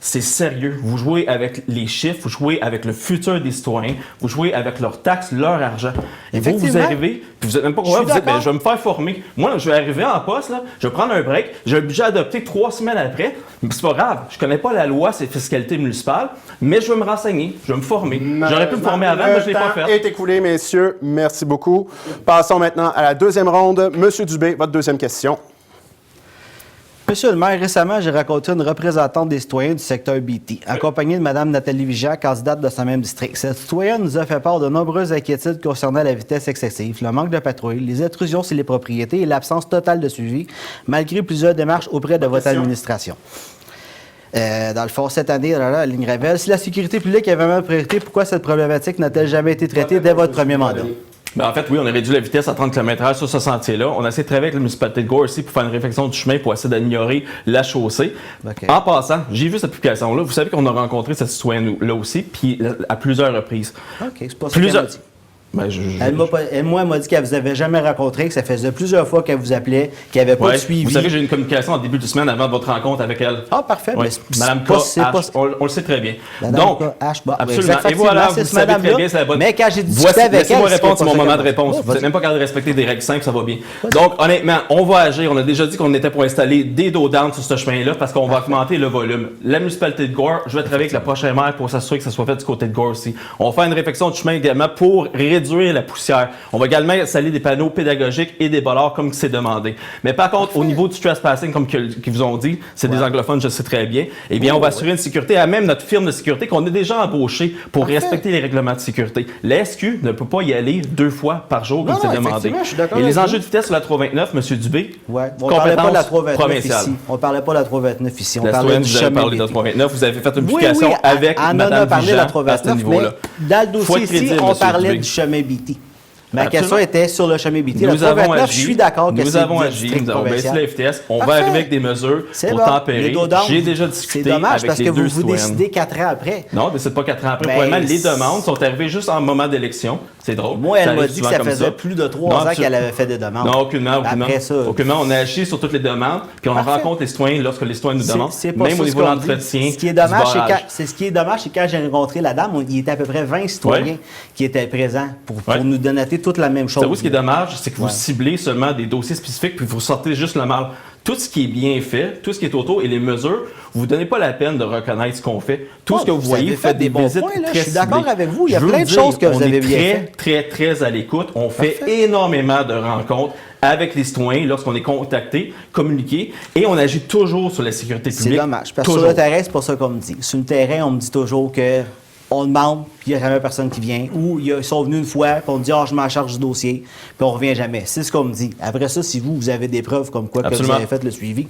C'est sérieux. Vous jouez avec les chiffres, vous jouez avec le futur des citoyens, vous jouez avec leurs taxes, leur argent. Et vous arrivez, puis vous n'êtes même pas convaincu, vous dites, ben, je vais me faire former. Moi, je vais arriver en poste, là, je vais prendre un break, j'ai un budget adopté 3 semaines après, mais c'est pas grave, je connais pas la loi, c'est fiscalité municipale, mais je vais me renseigner, je vais me former. J'aurais pu me former avant, mais je l'ai pas fait. Le temps est écoulé, messieurs. Merci beaucoup. Passons maintenant à la deuxième ronde. Monsieur Dubé, votre deuxième question. Monsieur le maire, récemment, j'ai rencontré une représentante des citoyens du secteur BT, accompagnée de Mme Nathalie Vigian, candidate de ce même district. Cette citoyenne nous a fait part de nombreuses inquiétudes concernant la vitesse excessive, le manque de patrouille, les intrusions sur les propriétés et l'absence totale de suivi, malgré plusieurs démarches auprès de votre administration. Dans le fond, cette année, la ligne Ravel, si la sécurité publique est vraiment une priorité, pourquoi cette problématique n'a-t-elle jamais été traitée dès votre premier mandat? Ben en fait, oui, on a réduit la vitesse à 30 km/h sur ce sentier-là. On a essayé de travailler avec la municipalité de Gore aussi pour faire une réflexion du chemin pour essayer d'améliorer la chaussée. Okay. En passant, j'ai vu cette publication-là. Vous savez qu'on a rencontré cette citoyenne-là aussi, puis à plusieurs reprises. OK, c'est pas ça qu'elle m'a dit. Ben, Elle m'a dit qu'elle vous avait jamais rencontré, que ça faisait plusieurs fois qu'elle vous appelait, qu'il n'y avait pas de suivi. Vous savez, j'ai eu une communication en début de semaine avant votre rencontre avec elle. Ah, parfait. Ouais. Mais Madame K. H, on le sait très bien. Madame Donc, K. H, bon, absolument. Et voilà, vous savez très bien, c'est la bonne. Mais quand j'ai discuté avec elle, laissez-moi répondre, c'est mon moment de réponse. Oh, vous n'êtes même pas capable de respecter des règles simples, ça va bien. Donc, honnêtement, on va agir. On a déjà dit qu'on était pour installer des dos down sur ce chemin-là parce qu'on va augmenter le volume. La municipalité de Gore, je vais travailler avec la prochaine maire pour s'assurer que ça soit fait du côté de Gore aussi. On va faire une réflexion du chemin également pour réduire la poussière. On va également installer des panneaux pédagogiques et des bollards comme c'est demandé. Mais par contre, au niveau du trespassing, comme qu'ils vous ont dit, c'est des anglophones, je sais très bien, eh bien, on va assurer une sécurité à même notre firme de sécurité qu'on a déjà embauchée pour respecter les règlements de sécurité. La SQ ne peut pas y aller 2 fois par jour comme c'est demandé. Et les enjeux de vitesse sur la 329, M. Dubé, on ne parlait pas de la 329 provinciale. ici. On ne parlait pas de la 329 ici. On la parlait du vous avez parlé de la 329, vous avez fait une publication avec Mme Vigian à ce niveau-là. Dans le dossier ici, on parlait du chemin BT. Ma question était sur le chemin BT. Nous avons agi. Je suis d'accord que nous avons agi, nous avons baissé la FTS. On va arriver avec des mesures pour tempérer. J'ai déjà discuté avec les deux citoyennes. C'est dommage parce que vous décidez 4 ans après. Non, mais c'est pas 4 ans après. Probablement, les demandes sont arrivées juste en moment d'élection. C'est drôle. Moi, elle m'a dit que ça faisait plus de 3 ans qu'elle avait fait des demandes. Non, aucunement. Après ça, aucunement. On a agi sur toutes les demandes, puis on rencontre les citoyens lorsque les citoyens nous demandent. Même au niveau de l'entretien. Ce qui est dommage, c'est quand j'ai rencontré la dame, il y était à peu près 20 citoyens qui étaient présents pour nous donner toute la même chose. Ce qui est dommage, c'est que vous ciblez seulement des dossiers spécifiques puis vous sortez juste le mal. Tout ce qui est bien fait, tout ce qui est autour et les mesures, vous ne donnez pas la peine de reconnaître ce qu'on fait. Tout ce que vous voyez, faites des visites très ciblées. Je suis d'accord avec vous, il y a plein de choses que vous avez bien fait. Très, très à l'écoute. On fait énormément de rencontres avec les citoyens lorsqu'on est contacté, communiqué, et on agit toujours sur la sécurité publique. C'est dommage, parce que sur le terrain, c'est pas ça qu'on me dit. Sur le terrain, on me dit toujours que on demande, puis il n'y a jamais personne qui vient. Ou ils sont venus une fois, puis on dit « Ah, je m'en charge du dossier », puis on ne revient jamais. C'est ce qu'on me dit. Après ça, si vous avez des preuves comme quoi que vous avez fait le suivi,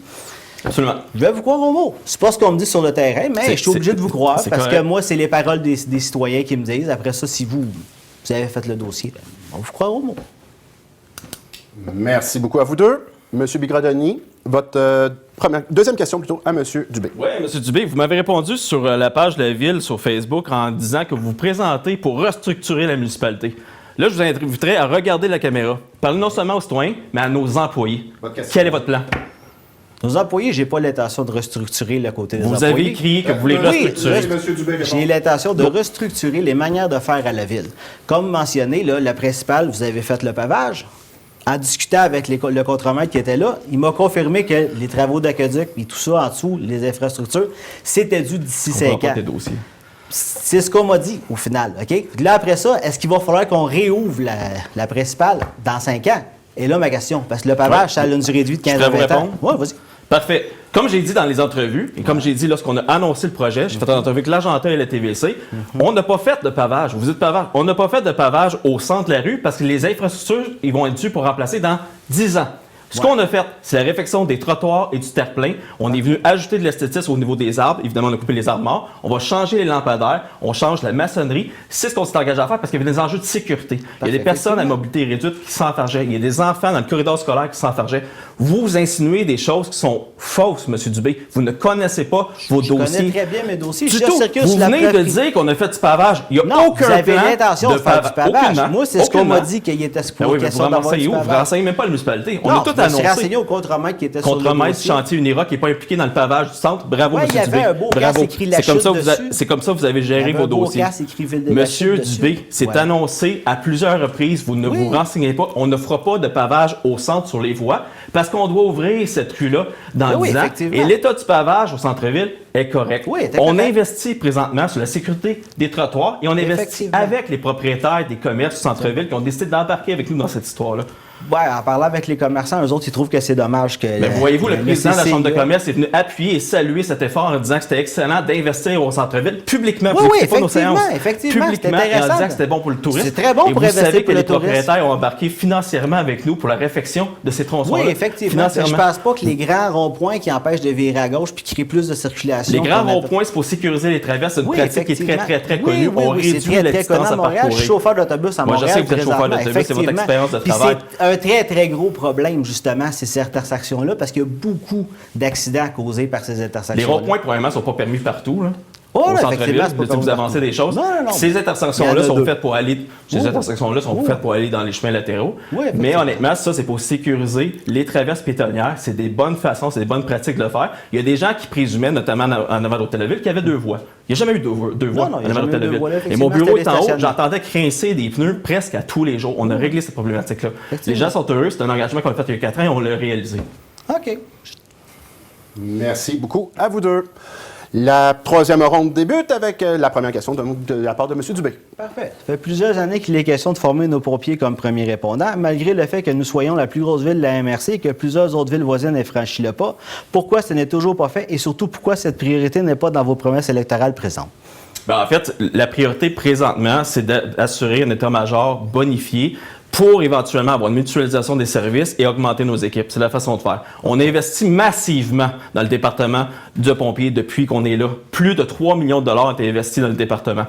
absolument, je vais vous croire au mot. C'est pas ce qu'on me dit sur le terrain, mais je suis obligé de vous croire, parce que moi, c'est les paroles des citoyens qui me disent. Après ça, si vous avez fait le dossier, on va vous croire au mot. Merci beaucoup à vous deux. Monsieur Bigradoni, votre deuxième question plutôt à M. Dubé. Oui, M. Dubé, vous m'avez répondu sur la page de la Ville sur Facebook en disant que vous vous présentez pour restructurer la municipalité. Là, je vous inviterai à regarder la caméra. Parlez non seulement aux citoyens, mais à nos employés. Quel est votre plan? Nos employés, j'ai pas l'intention de restructurer le côté des employés. Vous avez écrit que vous voulez restructurer. J'ai l'intention de restructurer les manières de faire à la Ville. Comme mentionné, là, la principale, vous avez fait le pavage. En discutant avec le contremaître qui était là, il m'a confirmé que les travaux d'aqueduc et tout ça en dessous, les infrastructures, c'était dû d'ici 5 ans. C'est ce qu'on m'a dit au final. OK? Là, après ça, est-ce qu'il va falloir qu'on réouvre la principale dans 5 ans? Et là, ma question, parce que le pavage, ça a une durée de vie de 15 à 20 ans. Oui, vas-y. Parfait. Comme j'ai dit dans les entrevues, et comme j'ai dit lorsqu'on a annoncé le projet, j'ai fait une entrevue avec l'Argenteuil et la TVC, on n'a pas fait de pavage. Vous dites pavage. On n'a pas fait de pavage au centre de la rue parce que les infrastructures, ils vont être dues pour remplacer dans 10 ans. Ce qu'on a fait, c'est la réfection des trottoirs et du terre-plein. On est venu ajouter de l'esthétisme au niveau des arbres. Évidemment, on a coupé les arbres morts. On va changer les lampadaires. On change la maçonnerie. C'est ce qu'on s'est engagé à faire parce qu'il y avait des enjeux de sécurité. Il y a des personnes à mobilité réduite qui s'enfargeaient. Il y a des enfants dans le corridor scolaire qui s'enfargeaient. Vous insinuez des choses qui sont fausses, M. Dubé. Vous ne connaissez pas vos dossiers. Je connais très bien mes dossiers. Du tout. Vous venez de dire qu'on a fait du pavage. Il n'y a aucun vous avez plan l'intention de faire du pavage. Aucunement. Moi, c'est ce qu'on m'a dit qu'il était supposé question d'avoir du pavage. Vous ne renseignez même pas la municipalité. On non, a tout annoncé. Je me suis renseigné au contremaître qui était sur le contremaître dossier. chantier Unira qui n'est pas impliqué dans le pavage du centre. Bravo, ouais, M. Dubé. Il y avait un beau casse écrit la chute dessus. C'est comme ça que vous avez géré vos dossiers. Monsieur Dubé, c'est annoncé à plusieurs reprises. Vous ne vous renseignez pas. On ne fera pas de pavage au centre sur les voies parce qu'on doit ouvrir cette rue-là dans 10 ans. Et l'état du pavage au centre-ville est correct. On investit présentement sur la sécurité des trottoirs et on investit avec les propriétaires des commerces du centre-ville qui ont décidé d'embarquer avec nous dans cette histoire-là. Oui, en parlant avec les commerçants, eux autres, ils trouvent que c'est dommage que... Mais voyez-vous, le président de la Chambre de commerce est venu appuyer et saluer cet effort en disant que c'était excellent d'investir au centre-ville publiquement. Oui, effectivement, publiquement, et en disant que c'était bon pour le tourisme. C'est très bon pour investir pour le tourisme. Vous savez que les tourisme. propriétaires ont embarqué financièrement avec nous pour la réfection de ces tronçons-là. Oui, effectivement. Je ne pense pas que les grands ronds-points qui empêchent de virer à gauche puis qui créent plus de circulation... Les grands ronds-points, c'est pour sécuriser les traverses. C'est une pratique qui est très, très connue. On réduit la distance à parcourir. Je suis chauffeur d'autobus à Montréal. Je sais que vous êtes chauffeur d'autobus, c'est votre expérience de travail. C'est un très, très gros problème, justement, ces intersections-là, parce qu'il y a beaucoup d'accidents causés par ces intersections-là. Les ronds-points, probablement, ne sont pas permis partout. Là. Oh, au là, centre-ville, vous avancez des choses. Non. Ces intersections-là sont faites pour aller. Ces intersections-là sont faites pour aller dans les chemins latéraux. Mais honnêtement, ça, c'est pour sécuriser les traverses piétonnières. C'est des bonnes façons, c'est des bonnes pratiques de le faire. Il y a des gens qui présumaient, notamment en avant d'Hôtel-de-Ville, qu'il y avait 2 voies. Il n'y a jamais eu deux voies en avant d'Hôtel-de-Ville. Et mon bureau est en haut, j'entendais crincer des pneus presque à tous les jours. On a réglé cette problématique-là. Les gens sont heureux. C'est un engagement qu'on a fait il y a 4 ans et on l'a réalisé. OK. Merci beaucoup à vous deux. La troisième ronde débute avec la première question de la part de M. Dubé. Parfait. Ça fait plusieurs années qu'il est question de former nos pompiers comme premiers répondants, malgré le fait que nous soyons la plus grosse ville de la MRC et que plusieurs autres villes voisines aient franchi le pas. Pourquoi ce n'est toujours pas fait et surtout pourquoi cette priorité n'est pas dans vos promesses électorales présentes? En fait, la priorité présentement, c'est d'assurer un état-major bonifié pour éventuellement avoir une mutualisation des services et augmenter nos équipes. C'est la façon de faire. On investit massivement dans le département de pompiers depuis qu'on est là. Plus de 3 millions de dollars ont été investis dans le département.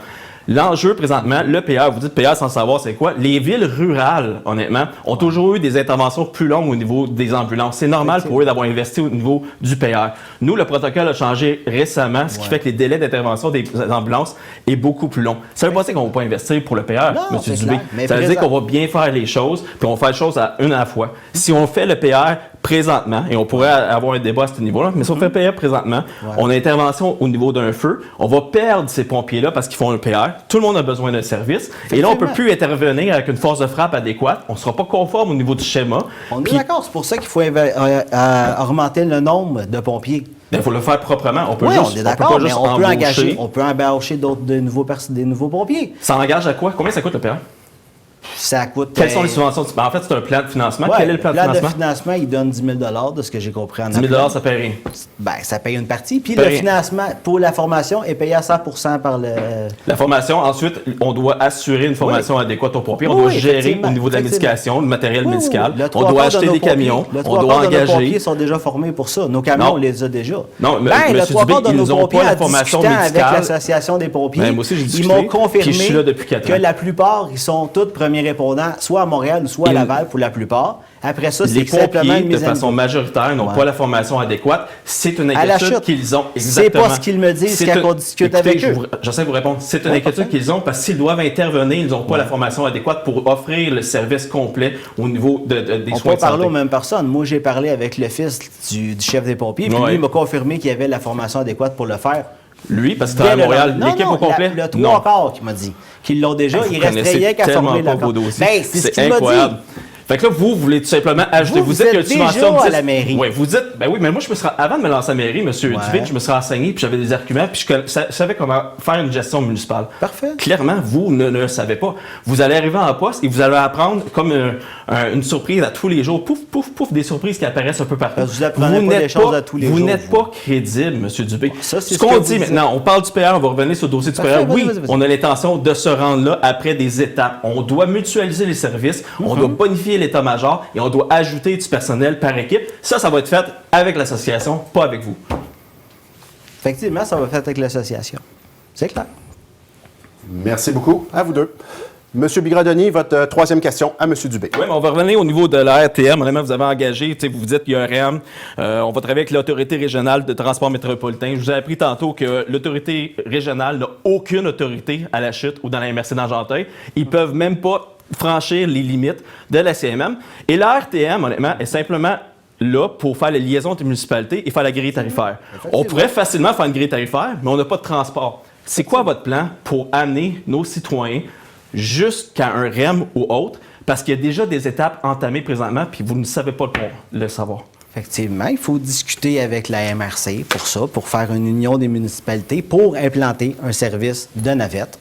L'enjeu présentement, le PR, vous dites PR sans savoir c'est quoi, les villes rurales, honnêtement, ont toujours eu des interventions plus longues au niveau des ambulances. C'est normal pour eux d'avoir investi au niveau du PR. Nous, le protocole a changé récemment, ce qui fait que les délais d'intervention des ambulances est beaucoup plus long. Ça veut pas dire qu'on ne va pas investir pour le PR, M. Dubé. Ça veut dire qu'on va bien faire les choses, puis on va faire les choses à une à la fois. Si on fait le PR présentement, et on pourrait avoir un débat à ce niveau-là, mais si on fait le PR présentement, on a intervention au niveau d'un feu, on va perdre ces pompiers-là parce qu'ils font le PR. Tout le monde a besoin d'un service. Et là, on ne peut plus intervenir avec une force de frappe adéquate. On ne sera pas conforme au niveau du schéma. On est d'accord, c'est pour ça qu'il faut augmenter le nombre de pompiers. Il faut le faire proprement. On peut oui, juste, on est d'accord, mais on peut embaucher. On peut embaucher des nouveaux pompiers. Ça engage à quoi? Combien ça coûte le PR? Ça coûte... Quelles sont les subventions? En fait, c'est un plan de financement. Ouais, quel est le plan de financement? Le plan de financement, il donne 10 000 de ce que j'ai compris en 10 000 ça paye rien. Bien, ça paye une partie. Puis le financement pour la formation est payé à 100 par le... La formation, ensuite, on doit assurer une formation adéquate aux pompiers. On doit gérer au niveau de la médication, du matériel médical. On doit acheter des camions. On doit engager. Nos pompiers sont déjà formés pour ça. Nos camions, on les a déjà. Non, mais le 3 quarts de nos pompiers, en discutant avec l'Association des pompiers, ils m'ont confirmé que la plupart, ils sont tous premiers répondants, soit à Montréal ou soit à Laval pour la plupart. Après ça, c'est simplement de façon majoritaire, n'ont pas la formation adéquate. C'est une inquiétude qu'ils ont. Exactement. C'est pas ce qu'ils me disent quand on discute avec eux. J'essaie de vous répondre. C'est une inquiétude qu'ils ont parce qu'ils doivent intervenir, ils n'ont pas la formation adéquate pour offrir le service complet au niveau des soins de santé. On peut parler aux mêmes personnes. Moi, j'ai parlé avec le fils du chef des pompiers, puis lui, il m'a confirmé qu'il y avait la formation adéquate pour le faire. Lui, parce que c'était à Montréal, l'équipe au complet? Le 3 quarts qui m'a dit qu'ils l'ont déjà. Il resterait rien qu'à former la c'est incroyable. Fait que là, vous voulez tout simplement ajouter. Vous dites que tu mentionnes à la mairie. Oui, vous dites. Ben oui, mais moi, avant de me lancer à la mairie, M. Dubé, je me serais renseigné, puis j'avais des arguments, puis je savais comment faire une gestion municipale. Parfait. Clairement, vous ne le savez pas. Vous allez arriver en poste et vous allez apprendre comme une surprise à tous les jours. Pouf, pouf, pouf, des surprises qui apparaissent un peu partout. Vous apprenez pas des choses à tous les jours. Vous n'êtes pas crédible, M. Dubé. Ça, c'est ce qu'on dit maintenant. On parle du PR, on va revenir sur le dossier du PR. Oui, on a l'intention de se rendre là après des étapes. On doit mutualiser les services, on doit bonifier modifier l'état-major et on doit ajouter du personnel par équipe. Ça va être fait avec l'association, pas avec vous. Effectivement, ça va être fait avec l'association. C'est clair. Merci beaucoup. À vous deux. Monsieur Bigradoni, votre troisième question à Monsieur Dubé. Oui, mais on va revenir au niveau de la RTM. Honnêtement, vous avez engagé, vous vous dites qu'il y a un REM. On va travailler avec l'Autorité régionale de transport métropolitain. Je vous ai appris tantôt que l'Autorité régionale n'a aucune autorité à la chute ou dans la MRC d'Argenteuil. Ils peuvent même pas franchir les limites de la CMM. Et la RTM, honnêtement, est simplement là pour faire les liaisons entre les municipalités et faire la grille tarifaire. On pourrait facilement faire une grille tarifaire, mais on n'a pas de transport. C'est quoi votre plan pour amener nos citoyens jusqu'à un REM ou autre? Parce qu'il y a déjà des étapes entamées présentement, puis vous ne savez pas le savoir. Effectivement, il faut discuter avec la MRC pour ça, pour faire une union des municipalités, pour implanter un service de navette,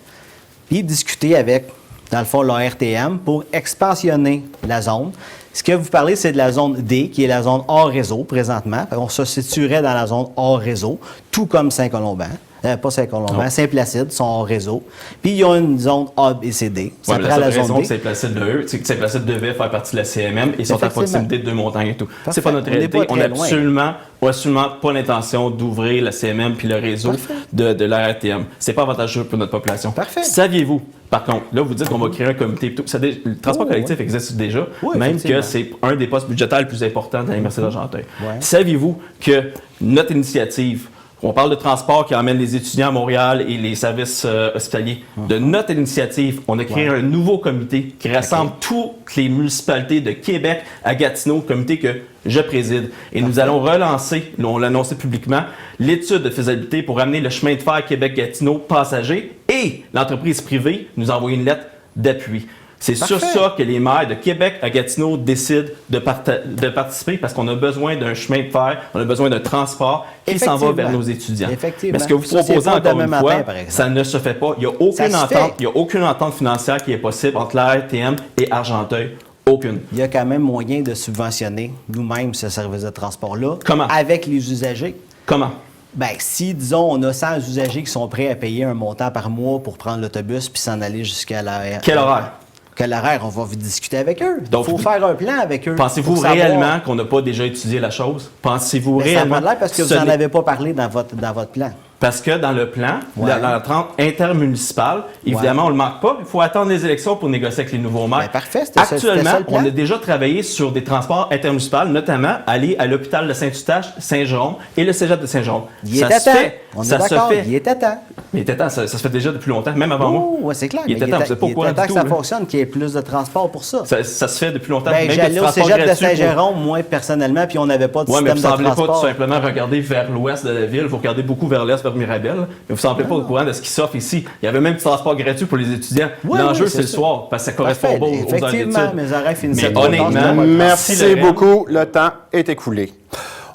puis discuter avec, dans le fond, la RTM pour expansionner la zone. Ce que vous parlez, c'est de la zone D, qui est la zone hors réseau présentement. On se situerait dans la zone hors réseau, tout comme Saint-Colomban. Pas Saint-Colomban, Saint-Placide sont hors réseau. Puis, il y a une zone A, B, C, D. Ça prend la zone D. Saint-Placide devait faire partie de la CMM et sont à proximité de Deux-Montagnes et tout. C'est pas notre réalité. On n'a absolument pas l'intention d'ouvrir la CMM puis le réseau de la RTM. C'est pas avantageux pour notre population. Parfait. Saviez-vous, par contre, là, vous dites qu'on va créer un comité et tout. Le transport collectif existe déjà, même que c'est un des postes budgétaires les plus importants dans la MRC d'Argenteuil. Saviez-vous que notre initiative, on parle de transport qui emmène les étudiants à Montréal et les services hospitaliers. De notre initiative, on a créé un nouveau comité qui rassemble toutes les municipalités de Québec à Gatineau, comité que je préside. Et nous allons relancer, on l'a annoncé publiquement, l'étude de faisabilité pour amener le chemin de fer Québec-Gatineau passager et l'entreprise privée nous a envoyé une lettre d'appui. C'est sur ça que les maires de Québec à Gatineau décident de participer parce qu'on a besoin d'un chemin de fer, on a besoin d'un transport qui s'en va vers nos étudiants. Effectivement. Mais ce que vous proposez encore une fois, ça ne se fait pas. Il n'y a aucune entente financière qui est possible entre la RTM et Argenteuil. Aucune. Il y a quand même moyen de subventionner nous-mêmes ce service de transport-là. Comment? Avec les usagers. Comment? Bien, si, disons, on a 100 usagers qui sont prêts à payer un montant par mois pour prendre l'autobus puis s'en aller jusqu'à la... Quel horaire? Quel horaire? On va discuter avec eux. Il faut faire un plan avec eux. Pensez-vous réellement qu'on n'a pas déjà étudié la chose? Pensez-vous réellement... Ça n'a pas l'air parce que vous n'en avez pas parlé dans votre plan. Parce que dans le plan, dans la trente intermunicipale, évidemment, on ne le marque pas. Il faut attendre les élections pour négocier avec les nouveaux maires. Bien, parfait, actuellement, on a déjà travaillé sur des transports intermunicipaux, notamment aller à l'hôpital de Saint-Eustache, Saint-Jérôme et le cégep de Saint-Jérôme. Il est à temps. On est d'accord, il est à temps. Il est à temps, ça se fait déjà depuis longtemps, même avant moi. Oui, c'est clair. Il est à temps, vous n'êtes pas au courant du tout. Il est à temps que ça fonctionne, qu'il y ait plus de transport pour ça. Ça se fait depuis longtemps. Bien, j'allais au cégep de Saint-Jérôme, moi, personnellement, puis on n'avait pas de système de transport. Oui, mais vous ne semblez pas tout simplement regarder vers l'ouest de la ville, vous regardez beaucoup vers l'est, vers Mirabel. Vous ne semblez pas au courant de ce qui s'offre ici. Il y avait même du transport gratuit pour les étudiants. L'enjeu, c'est le soir, parce que ça correspond pas aux heures d'études. Effectivement, mes oreilles finissaient. Mais honnêtement, merci beaucoup. Le temps est écoulé.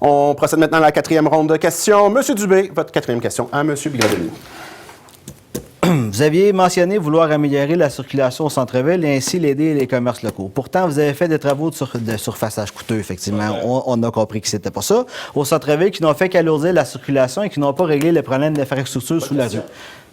On procède maintenant à la quatrième ronde de questions. Monsieur Dubé, votre quatrième question à Monsieur Bigradoni. Vous aviez mentionné vouloir améliorer la circulation au centre-ville et ainsi l'aider les commerces locaux. Pourtant, vous avez fait des travaux de surfaçage coûteux, effectivement. On a compris que c'était pas ça. Au centre-ville, qui n'ont fait qu'alourdir la circulation et qui n'ont pas réglé le problème d'infrastructure sous la rue.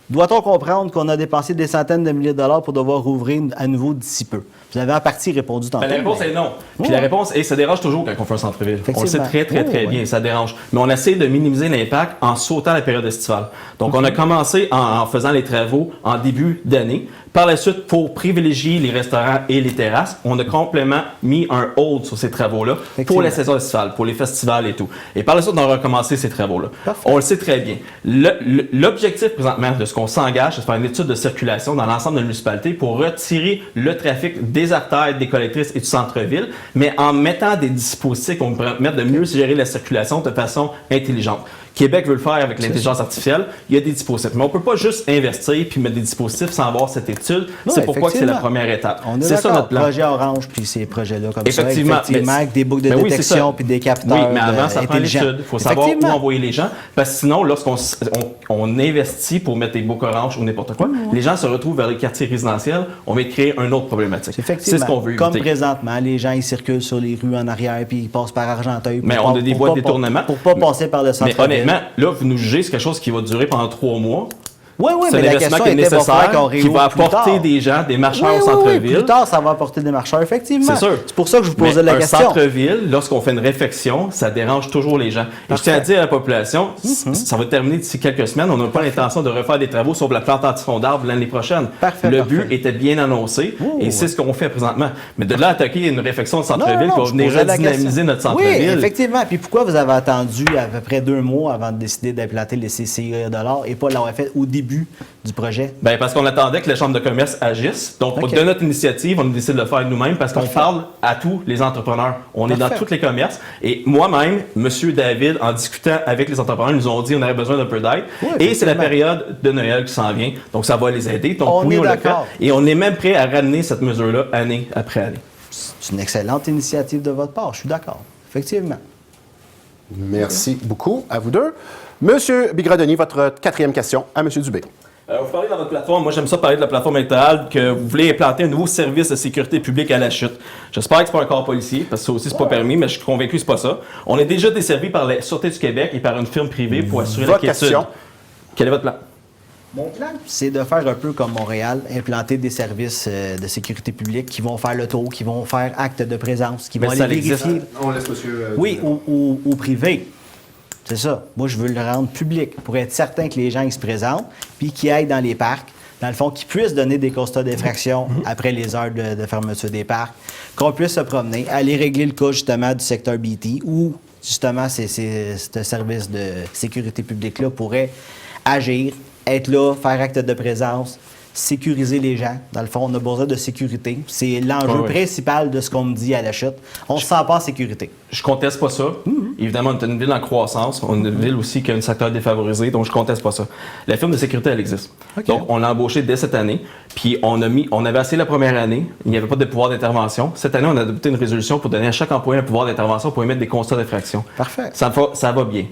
Doit-on comprendre qu'on a dépensé des centaines de milliers de dollars pour devoir rouvrir à nouveau d'ici peu? Vous avez en partie répondu tantôt. La réponse est non. Puis la réponse est ça dérange toujours quand on fait un centre-ville. On le sait très bien, ça dérange. Mais on essaie de minimiser l'impact en sautant la période estivale. Donc, on a commencé en faisant les travaux en début d'année. Par la suite, pour privilégier les restaurants et les terrasses, on a complètement mis un hold sur ces travaux-là pour la saison estivale, pour les festivals et tout. Et par la suite, on a recommencé ces travaux-là. On le sait très bien. L'objectif présentement de ce qu'on s'engage, c'est de faire une étude de circulation dans l'ensemble de la municipalité pour retirer le trafic des artères, des collectrices et du centre-ville, mais en mettant des dispositifs qui vont permettre de mieux gérer la circulation de façon intelligente. Québec veut le faire avec l'intelligence artificielle. Il y a des dispositifs. Mais on ne peut pas juste investir puis mettre des dispositifs sans avoir cette étude. C'est pourquoi c'est la première étape. C'est ça notre plan. Projet Orange puis ces projets-là comme effectivement, ça. Effectivement, avec des boucles de détection puis des capteurs. Oui, mais avant, ça prend l'étude. Il faut savoir où envoyer les gens. Parce que sinon, lorsqu'on investit pour mettre des boucles Orange ou n'importe quoi, les gens se retrouvent vers les quartiers résidentiels. On va créer une autre problématique. C'est ce qu'on veut éviter. Comme présentement, les gens ils circulent sur les rues en arrière puis ils passent par Argenteuil. Mais on a des voies de détournement. Pour ne pas passer par le centre-ville. Là, vous nous jugez, c'est quelque chose qui va durer pendant 3 mois. Oui, c'est un mais la investissement question qui est était, va falloir nécessaire, qu'on qui réouvre va plus apporter tard. des gens, des marcheurs Oui, au centre-ville. plus tard, ça va apporter des marcheurs, effectivement. C'est sûr. C'est pour ça que je vous posais Mais la question. Un centre-ville, lorsqu'on fait une réfection, ça dérange toujours les gens. Et je tiens à dire à la population, ça va terminer d'ici quelques semaines. On n'a pas l'intention de refaire des travaux sur la plantation d'arbres l'année prochaine. Le but était bien annoncé et c'est ce qu'on fait présentement. Mais de là à attaquer une réfection de centre-ville qui va venir redynamiser notre centre-ville. Oui, effectivement. Puis pourquoi vous avez attendu à peu près 2 mois avant de décider d'implanter les CCI $, et pas l'avoir fait au début du projet? Bien, parce qu'on attendait que la Chambre de commerce agisse. Donc, de notre initiative, on a décidé de le faire nous-mêmes parce qu'on parle à tous les entrepreneurs. On est dans tous les commerces. Et moi-même, M. David, en discutant avec les entrepreneurs, nous ont dit qu'on aurait besoin d'un peu d'aide. Et c'est la période de Noël qui s'en vient. Donc, ça va les aider. Donc, on oui, est on le fait. d'accord. Et on est même prêt à ramener cette mesure-là année après année. C'est une excellente initiative de votre part. Je suis d'accord. Effectivement. Merci beaucoup à vous deux. Monsieur Bigradoni, votre 4e question à M. Dubé. Vous parlez dans votre plateforme, moi j'aime ça parler de la plateforme électorale, que vous voulez implanter un nouveau service de sécurité publique à la chute. J'espère que c'est pas un corps policier, parce que ça aussi c'est pas permis, mais je suis convaincu que c'est pas ça. On est déjà desservi par la Sûreté du Québec et par une firme privée pour assurer la quiétude. Quel est votre plan? Mon plan, c'est de faire un peu comme Montréal, implanter des services de sécurité publique qui vont faire le tour, qui vont faire acte de présence, qui vont aller vérifier. On laisse monsieur... Oui, au privé. C'est ça. Moi, je veux le rendre public pour être certain que les gens ils se présentent, puis qu'ils aillent dans les parcs, dans le fond, qu'ils puissent donner des constats d'infraction après les heures de fermeture des parcs, qu'on puisse se promener, aller régler le cas justement du secteur BT, où justement ce service de sécurité publique-là pourrait agir, être là, faire acte de présence, sécuriser les gens. Dans le fond, on a besoin de sécurité. C'est l'enjeu principal de ce qu'on me dit à la chute. On ne se sent pas en sécurité. Je conteste pas ça. Évidemment, on est une ville en croissance. On est une ville aussi qui a un secteur défavorisé, donc je conteste pas ça. La firme de sécurité, elle existe. Donc, on l'a embauchée dès cette année. Puis, on avait essayé la première année. Il n'y avait pas de pouvoir d'intervention. Cette année, on a adopté une résolution pour donner à chaque employé un pouvoir d'intervention pour émettre des constats d'infraction. Parfait. Ça va bien.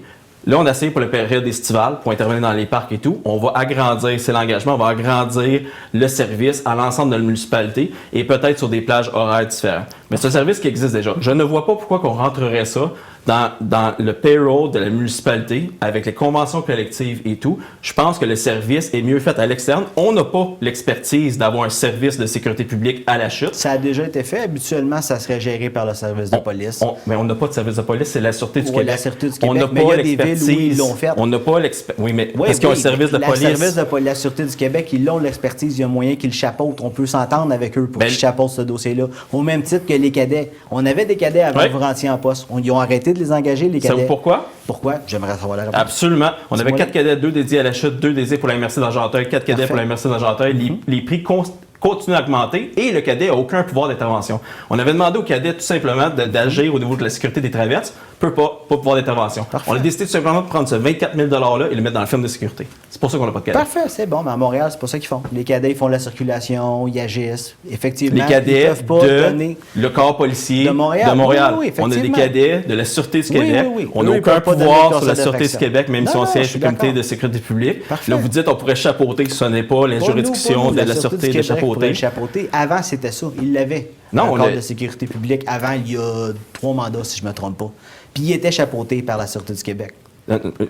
Là, on a essayé pour la période estivale, pour intervenir dans les parcs et tout. On va agrandir, c'est l'engagement, on va agrandir le service à l'ensemble de la municipalité et peut-être sur des plages horaires différentes. Mais c'est un service qui existe déjà. Je ne vois pas pourquoi qu'on rentrerait ça dans le payroll de la municipalité avec les conventions collectives et tout. Je pense que le service est mieux fait à l'externe. On n'a pas l'expertise d'avoir un service de sécurité publique à la chute. Ça a déjà été fait. Habituellement, ça serait géré par le service de police. Mais on n'a pas de service de police, c'est la Sûreté du Québec. La Sûreté du Québec. On n'a pas l'expertise. Ils l'ont fait. On n'a pas l'expertise. Oui, mais est-ce qu'il y a un service de police? La Sûreté du Québec, ils ont l'expertise. Il y a moyen qu'ils le chapeautent. On peut s'entendre avec eux pour qu'ils chapeautent ce dossier-là. Au même titre que les cadets. On avait des cadets avant que vous rentiez en poste. Ils ont arrêté de les engager, les cadets. Savez-vous pourquoi? Pourquoi? J'aimerais savoir la réponse. Absolument. On avait 4 cadets, 2 dédiés à la chute, 2 dédiés pour la MRC d'Argenteuil, 4 cadets pour la MRC d'Argenteuil. Les prix continuent à augmenter et le cadet n'a aucun pouvoir d'intervention. On avait demandé au cadet tout simplement d'agir au niveau de la sécurité des traverses, pas pouvoir d'intervention. On a décidé tout simplement de prendre ce 24 000 $-là et le mettre dans le film de sécurité. C'est pour ça qu'on n'a pas de cadet. Parfait, c'est bon. Mais à Montréal, c'est pas ça qu'ils font. Les cadets, ils font la circulation, ils agissent. Effectivement, les cadets ils peuvent pas donner... le corps policier de Montréal. Oui, on a des cadets de la Sûreté du Québec. Oui. On n'a aucun pouvoir sur la Sûreté du Québec, même si on siège au comité de sécurité publique. Là, vous dites on pourrait chapeauter, ce n'est pas la juridiction de la Sûreté de chapeauter. Avant, c'était ça. Ils l'avaient. Non, le corps de sécurité publique. Avant, il y a 3 mandats, si je ne me trompe pas. Puis il était chapeauté par la Sûreté du Québec.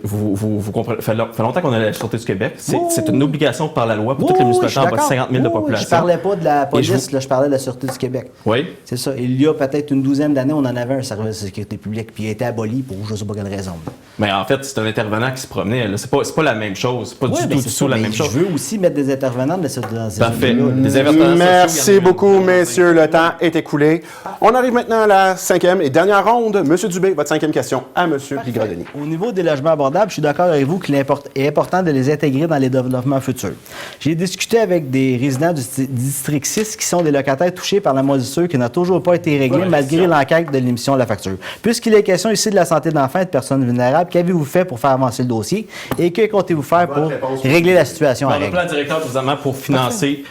Vous comprenez, ça fait longtemps qu'on a la Sûreté du Québec. C'est une obligation par la loi pour toutes les municipalités en bas de 50 000 de population. Je ne parlais pas de la police, je parlais de la Sûreté du Québec. Oui. C'est ça. Il y a peut-être une 12aine d'années, on en avait un service de sécurité publique, puis il a été aboli pour je ne sais pas quelle raison. Mais en fait, c'est un intervenant qui se promenait. C'est pas la même chose. C'est pas du tout la même chose. Je veux aussi mettre des intervenants dans ces Parfait. Merci beaucoup, messieurs. Le temps est écoulé. On arrive maintenant à la 5e et dernière ronde. Monsieur Dubé, votre 5e question à Monsieur Bigradoni. Au niveau des logements abordables, je suis d'accord avec vous qu'il est important de les intégrer dans les développements futurs. J'ai discuté avec des résidents du district 6 qui sont des locataires touchés par la moisissure qui n'a toujours pas été réglée malgré l'enquête de l'émission de la facture. Puisqu'il est question ici de la santé d'enfants et de personnes vulnérables, qu'avez-vous fait pour faire avancer le dossier et que comptez-vous faire pour régler la situation à règle? Le plan directeur, présentement, pour financer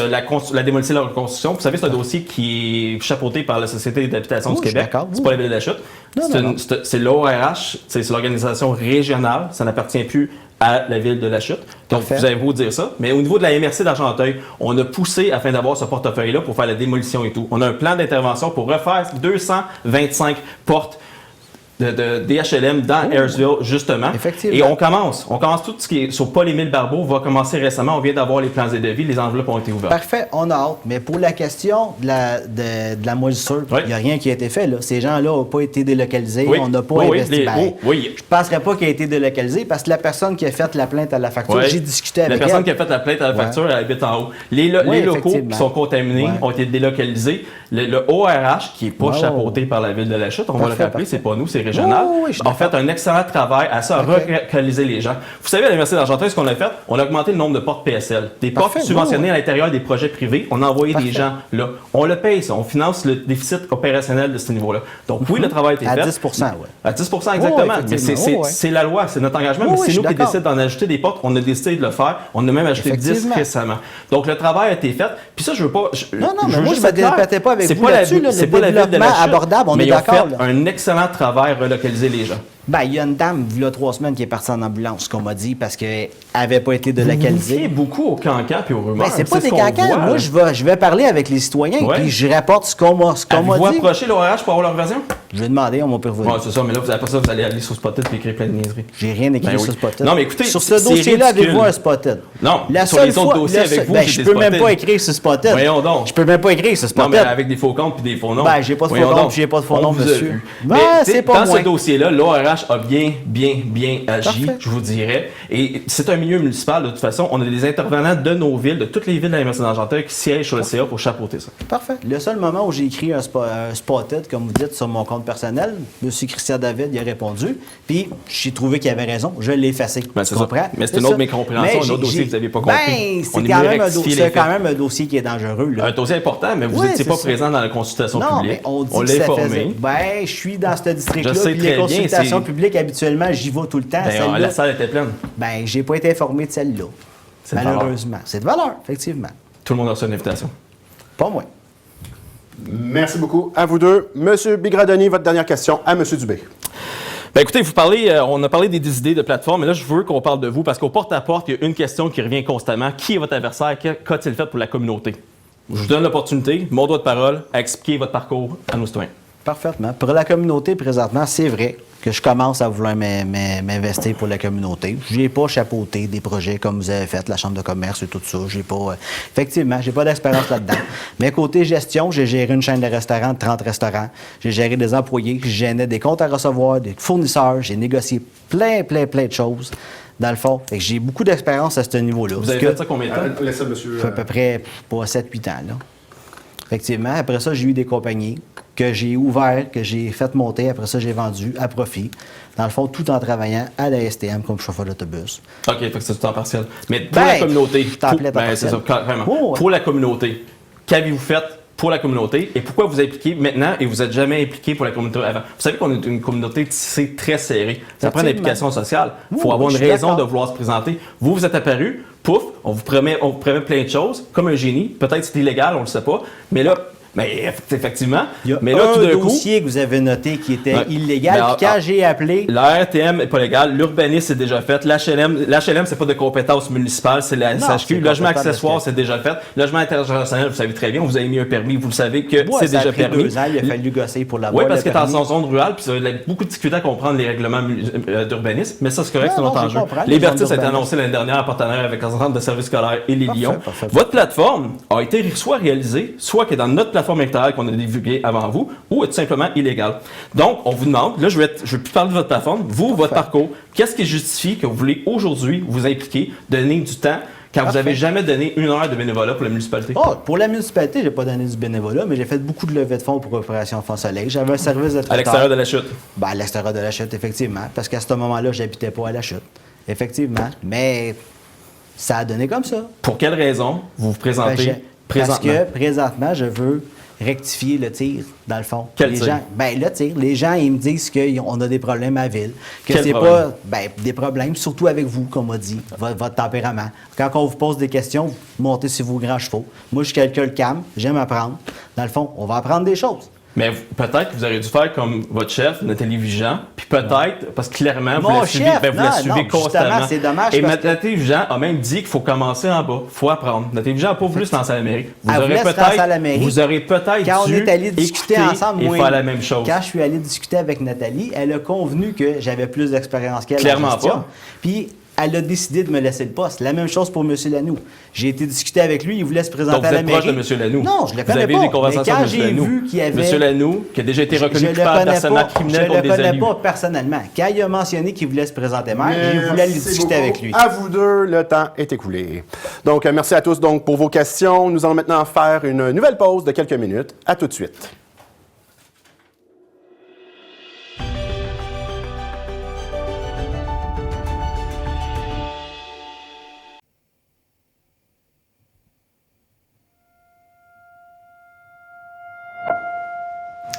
la démolition et la reconstruction. Vous savez, c'est un dossier qui est chapeauté par la Société d'habitation du Québec. C'est pas la Ville de la Chute. C'est l'ORH, c'est l'organisation régionale. Ça n'appartient plus à la Ville de la Chute. Donc, vous avez beau dire ça. Mais au niveau de la MRC d'Argenteuil, on a poussé afin d'avoir ce portefeuille-là pour faire la démolition et tout. On a un plan d'intervention pour refaire 225 portes des HLM dans Ayersville, justement. Effectivement. Et on commence tout ce qui est sur Paul-Émile Barbeau va commencer récemment. On vient d'avoir les plans et devis, les enveloppes ont été ouvertes. Parfait, on a hâte. Mais pour la question de la moisissure, il n'y a rien qui a été fait. Là. Ces gens-là n'ont pas été délocalisés, on n'a pas investi. Je ne penserais pas qu'il a été délocalisé parce que la personne qui a fait la plainte à la facture, j'ai discuté avec elle. La personne qui a fait la plainte à la facture, elle habite en haut. Les locaux qui sont contaminés ont été délocalisés. Le ORH, qui n'est pas chapeauté par la Ville de la Chute, on va le rappeler, c'est pas nous, c'est régional, a fait un excellent travail à ça, à relocaliser les gens. Vous savez, à l'Université d'Argenteuil, ce qu'on a fait, on a augmenté le nombre de portes PSL. Des portes subventionnées à l'intérieur des projets privés, on a envoyé des gens là. On le paye, ça. On finance le déficit opérationnel de ce niveau-là. Donc oui, le travail a été fait. À 10 oui. À 10 exactement. Mais c'est la loi, c'est notre engagement, mais c'est nous qui décidons d'en ajouter des portes. On a décidé de le faire. On a même ajouté 10 récemment. Donc le travail a été fait. Puis ça, je veux pas... Non, mais moi, je ne me débattais pas avec vous là-dessus. C'est pas la Ville de la Chute, abordable, on mais est ils ont d'accord. fait un excellent travail à relocaliser les gens. Ben, il y a une dame, il y a 3 semaines, qui est partie en ambulance, qu'on m'a dit, parce qu'elle n'avait pas été délocalisée. Vous beaucoup aux cancans et aux rumeurs. Ben, c'est pas des cancans. Moi, je vais parler avec les citoyens, puis je rapporte ce qu'on m'a dit. Avez-vous approché l'ORH pour avoir leur version? Je vais demander, on m'a prévenu. Oui, c'est ça, mais là, après ça, vous allez aller sur Spotted et écrire plein de niaiseries. J'ai rien écrit sur Spotted. Non, mais écoutez, sur ce dossier-là, avez-vous un Spotted? Non, sur les autres dossiers avec vous, je peux même pas écrire sur Spotted. Voyons donc. Je peux même pas écrire sur Spotted. Non, mais avec des faux comptes puis des faux noms. Ben, j'ai pas de faux comptes, j'ai pas de faux noms, monsieur. Ben, c'est pas moi. Dans ce dossier-là, l'ORH a bien agi, je vous dirais. Et c'est un milieu municipal, de toute façon. On a des intervenants de nos villes, de toutes les villes de l'Université d'Argenteuil qui siègent sur le CA pour chapeauter ça. Parfait. Le seul moment où j'ai écrit un Spotted, comme vous dites, sur mon compte personnel, M. Christian David y a répondu, puis j'ai trouvé qu'il avait raison. Je l'ai effacé. Ben, tu comprends? Mais c'est une autre mécompréhension, un autre dossier que vous n'avez pas compris. Ben, c'est quand même un dossier qui est dangereux. Là. Un dossier important, mais vous n'étiez pas présent dans la consultation publique. On l'a informé. Ben, je suis dans ce district-là, puis les consultations publiques, habituellement, j'y vais tout le temps. La salle était pleine. Ben, j'ai pas été informé de celle-là. Malheureusement. C'est de valeur, effectivement. Tout le monde a reçu une invitation. Pas moi. Merci beaucoup à vous deux. Monsieur Bigradoni, votre dernière question à Monsieur Dubé. Ben écoutez, on a parlé des idées de plateforme, mais là, je veux qu'on parle de vous parce qu'au porte-à-porte, il y a une question qui revient constamment. Qui est votre adversaire? Qu'a-t-il fait pour la communauté? Je vous donne l'opportunité, mon droit de parole, à expliquer votre parcours à nos citoyens. Parfaitement. Pour la communauté, présentement, c'est vrai que je commence à vouloir m'investir pour la communauté. Je n'ai pas chapeauté des projets comme vous avez fait, la Chambre de commerce et tout ça. Effectivement, j'ai pas d'expérience là-dedans. Mais côté gestion, j'ai géré une chaîne de restaurants, de 30 restaurants. J'ai géré des employés, je gérais des comptes à recevoir, des fournisseurs. J'ai négocié plein de choses. Dans le fond, fait que j'ai beaucoup d'expérience à ce niveau-là. Vous avez fait ça combien de temps? Laissez monsieur. À peu près pas 7-8 ans, là. Effectivement. Après ça, j'ai eu des compagnies que j'ai ouvertes, que j'ai fait monter. Après ça, j'ai vendu à profit. Dans le fond, tout en travaillant à la STM comme chauffeur d'autobus. OK, fait que c'est tout en partiel. Mais pour la communauté... c'est ça, carrément. Pour la communauté, qu'avez-vous fait pour la communauté et pourquoi vous impliquez maintenant et vous n'êtes jamais impliqué pour la communauté avant? Vous savez qu'on est une communauté tissée très serrée. Ça prend une implication sociale. Il faut avoir une raison de vouloir se présenter. Vous êtes apparu, pouf, on vous promet plein de choses, comme un génie. Peut-être c'est illégal, on ne le sait pas. Mais là, effectivement. Il y a mais là, un dossier que vous avez noté qui était illégal. Puis quand j'ai appelé... La RTM n'est pas légale. L'urbanisme, c'est déjà fait. L'HLM, c'est pas de compétence municipale, c'est la SHQ. Logement accessoire, c'est déjà fait. Logement intergénérationnel, vous savez très bien. Vous avez mis un permis, vous le savez que c'est déjà permis. 2 ans, il a fallu gosser pour l'avoir. Oui, parce que tu es en zone rurale, puis ça a beaucoup de difficulté à comprendre les règlements d'urbanisme. Mais ça, c'est correct, c'est notre enjeu. Les Vertus a été annoncé l'année dernière en partenariat avec un centre de services scolaires et les Lions. Votre plateforme a été soit réalisée, soit qui est dans notre plateforme électorale qu'on a divulguée avant vous, ou est tout simplement illégale. Donc, on vous demande, là, je vais plus parler de votre plateforme, votre parcours, qu'est-ce qui justifie que vous voulez aujourd'hui vous impliquer, donner du temps, quand vous n'avez jamais donné 1 heure de bénévolat pour la municipalité? Pour la municipalité, je n'ai pas donné du bénévolat, mais j'ai fait beaucoup de levées de fonds pour Opération Fonds Soleil. J'avais un service de traiteur. À l'extérieur de la chute? À l'extérieur de la chute, effectivement, parce qu'à ce moment-là, je n'habitais pas à la chute. Effectivement, mais ça a donné comme ça. Pour quelle raison vous vous présentez présentement? Parce que présentement, je veux rectifier le tir, dans le fond. Quel tir? Le tir. Les gens, ils me disent qu'on a des problèmes à la ville. Que Quel c'est problème? pas des problèmes, surtout avec vous, comme on m'a dit, votre tempérament. Quand on vous pose des questions, vous montez sur vos grands chevaux. Moi, je suis quelqu'un de calme, j'aime apprendre. Dans le fond, on va apprendre des choses. Mais peut-être que vous auriez dû faire comme votre chef, Nathalie Vigent, puis peut-être, parce que clairement, vous la suivez constamment. C'est dommage. Et Nathalie Vigent a même dit qu'il faut commencer en bas, il faut apprendre. Nathalie Vigent n'a pas voulu se lancer à la mairie. Vous aurez peut-être quand dû on est allé discuter ensemble, et faire la même chose. Quand je suis allé discuter avec Nathalie, elle a convenu que j'avais plus d'expérience qu'elle. Clairement pas. Puis elle a décidé de me laisser le poste. La même chose pour M. Lanoux. J'ai été discuter avec lui, il voulait se présenter à la mairie. Donc vous êtes proche de M. Lanoux? Non, je le connais pas. Vous avez eu des conversations avec M. Lanoux? M. Lanoux, qui a déjà été reconnu coupable d'harcèlement criminel pour des Je le connais élus. pas personnellement. Quand il a mentionné qu'il voulait se présenter maire, j'ai voulu aller discuter avec lui. À vous deux, le temps est écoulé. Donc, merci à tous donc, pour vos questions. Nous allons maintenant faire une nouvelle pause de quelques minutes. À tout de suite.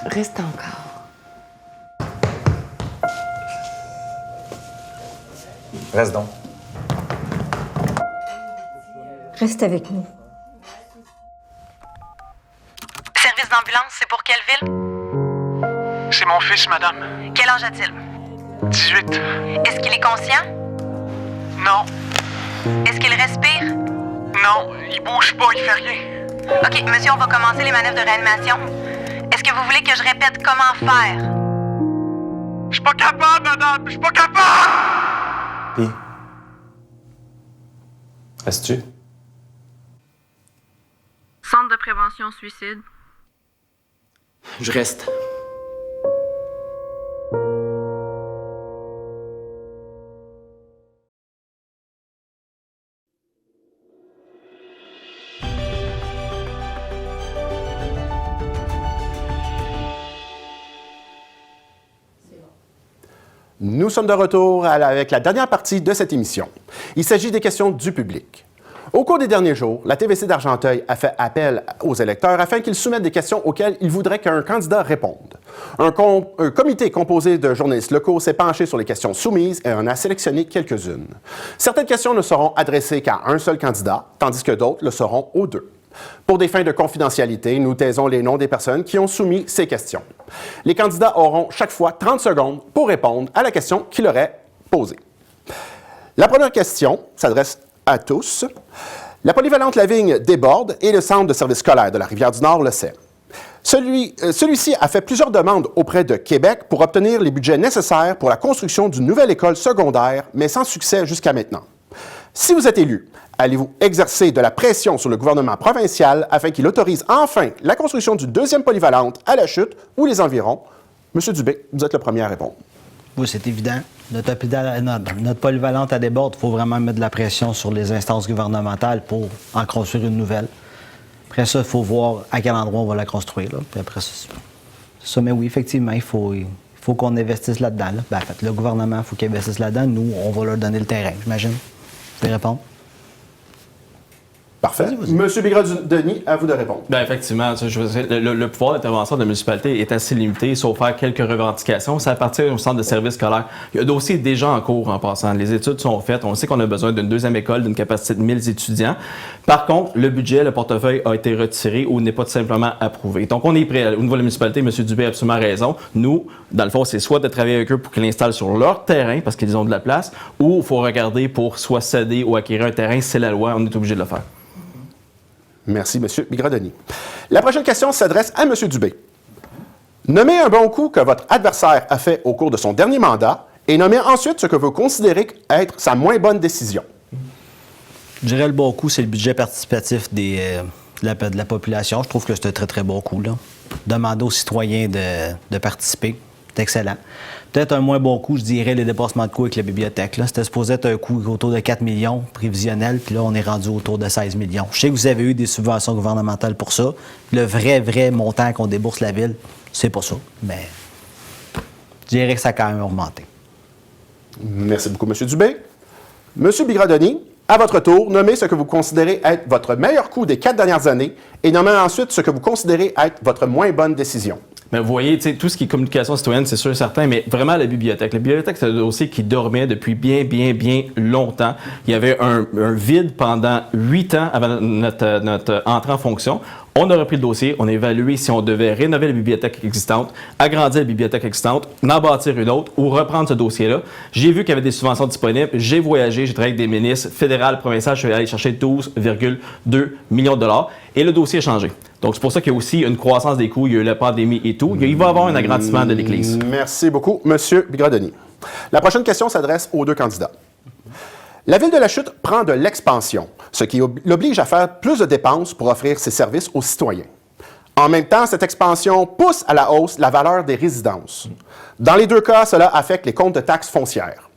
Reste encore. Reste donc. Reste avec nous. Service d'ambulance, c'est pour quelle ville? C'est mon fils, madame. Quel âge a-t-il? 18. Est-ce qu'il est conscient? Non. Est-ce qu'il respire? Non, il bouge pas, il fait rien. OK, monsieur, on va commencer les manœuvres de réanimation. Est-ce que vous voulez que je répète comment faire? Je suis pas capable, madame! Je suis pas capable! Puis, restes-tu? Centre de prévention suicide. Je reste. Nous sommes de retour avec la dernière partie de cette émission. Il s'agit des questions du public. Au cours des derniers jours, la TVC d'Argenteuil a fait appel aux électeurs afin qu'ils soumettent des questions auxquelles ils voudraient qu'un candidat réponde. Un comité composé de journalistes locaux s'est penché sur les questions soumises et en a sélectionné quelques-unes. Certaines questions ne seront adressées qu'à un seul candidat, tandis que d'autres le seront aux deux. Pour des fins de confidentialité, nous taisons les noms des personnes qui ont soumis ces questions. Les candidats auront chaque fois 30 secondes pour répondre à la question qui leur est posée. La première question s'adresse à tous. La polyvalente Lavigne déborde et le centre de service scolaire de la Rivière-du-Nord le sait. Celui-ci a fait plusieurs demandes auprès de Québec pour obtenir les budgets nécessaires pour la construction d'une nouvelle école secondaire, mais sans succès jusqu'à maintenant. Si vous êtes élu, allez-vous exercer de la pression sur le gouvernement provincial afin qu'il autorise enfin la construction d'une deuxième polyvalente à la Chute ou les environs? Monsieur Dubé, vous êtes le premier à répondre. Oui, c'est évident. Notre polyvalente à déborde, il faut vraiment mettre de la pression sur les instances gouvernementales pour en construire une nouvelle. Après ça, il faut voir à quel endroit on va la construire. Là. Puis après ça, mais oui, effectivement, il faut qu'on investisse là-dedans. Là. Ben, en fait, le gouvernement, il faut qu'il investisse là-dedans. Nous, on va leur donner le terrain, j'imagine. Vous pouvez répondre? Parfait. Monsieur Bigra-Denis, à vous de répondre. Bien, effectivement, le pouvoir d'intervention de la municipalité est assez limité, sauf faire quelques revendications. Ça appartient au centre de service scolaire. Il y a un dossier déjà en cours en passant. Les études sont faites. On sait qu'on a besoin d'une deuxième école d'une capacité de 1000 étudiants. Par contre, le budget, le portefeuille a été retiré ou n'est pas tout simplement approuvé. Donc, on est prêt. Au niveau de la municipalité, M. Dubé a absolument raison. Nous, dans le fond, c'est soit de travailler avec eux pour qu'ils l'installent sur leur terrain parce qu'ils ont de la place, ou il faut regarder pour soit céder ou acquérir un terrain. C'est la loi. On est obligé de le faire. Merci, M. Bigra-Denis. La prochaine question s'adresse à M. Dubé. Nommez un bon coup que votre adversaire a fait au cours de son dernier mandat et nommez ensuite ce que vous considérez être sa moins bonne décision. Je dirais le bon coup, c'est le budget participatif de la population. Je trouve que c'est un très, très bon coup. Là. Demander aux citoyens de participer, c'est excellent. Peut-être un moins bon coup, je dirais les dépassements de coûts avec la bibliothèque. Là. C'était supposé être un coût autour de 4 millions prévisionnel, puis là, on est rendu autour de 16 millions. Je sais que vous avez eu des subventions gouvernementales pour ça. Le vrai montant qu'on débourse la ville, c'est pas ça. Mais je dirais que ça a quand même augmenté. Merci beaucoup, M. Dubé. M. Bigra-Denis, à votre tour, nommez ce que vous considérez être votre meilleur coup des 4 dernières années et nommez ensuite ce que vous considérez être votre moins bonne décision. Mais vous voyez, tout ce qui est communication citoyenne, c'est sûr et certain, mais vraiment la bibliothèque. La bibliothèque, c'est un dossier qui dormait depuis bien longtemps. Il y avait un vide pendant 8 ans avant notre entrée en fonction. On a repris le dossier, on a évalué si on devait rénover la bibliothèque existante, agrandir la bibliothèque existante, en bâtir une autre ou reprendre ce dossier-là. J'ai vu qu'il y avait des subventions disponibles, j'ai voyagé, j'ai travaillé avec des ministres fédérales, provinciales, je suis allé chercher 12,2 millions de dollars et le dossier a changé. Donc, c'est pour ça qu'il y a aussi une croissance des coûts, il y a eu la pandémie et tout. Il va y avoir un agrandissement de l'Église. Merci beaucoup, M. Bigradoni. La prochaine question s'adresse aux deux candidats. La Ville de la Chute prend de l'expansion, ce qui l'oblige à faire plus de dépenses pour offrir ses services aux citoyens. En même temps, cette expansion pousse à la hausse la valeur des résidences. Dans les deux cas, cela affecte les comptes de taxes foncières.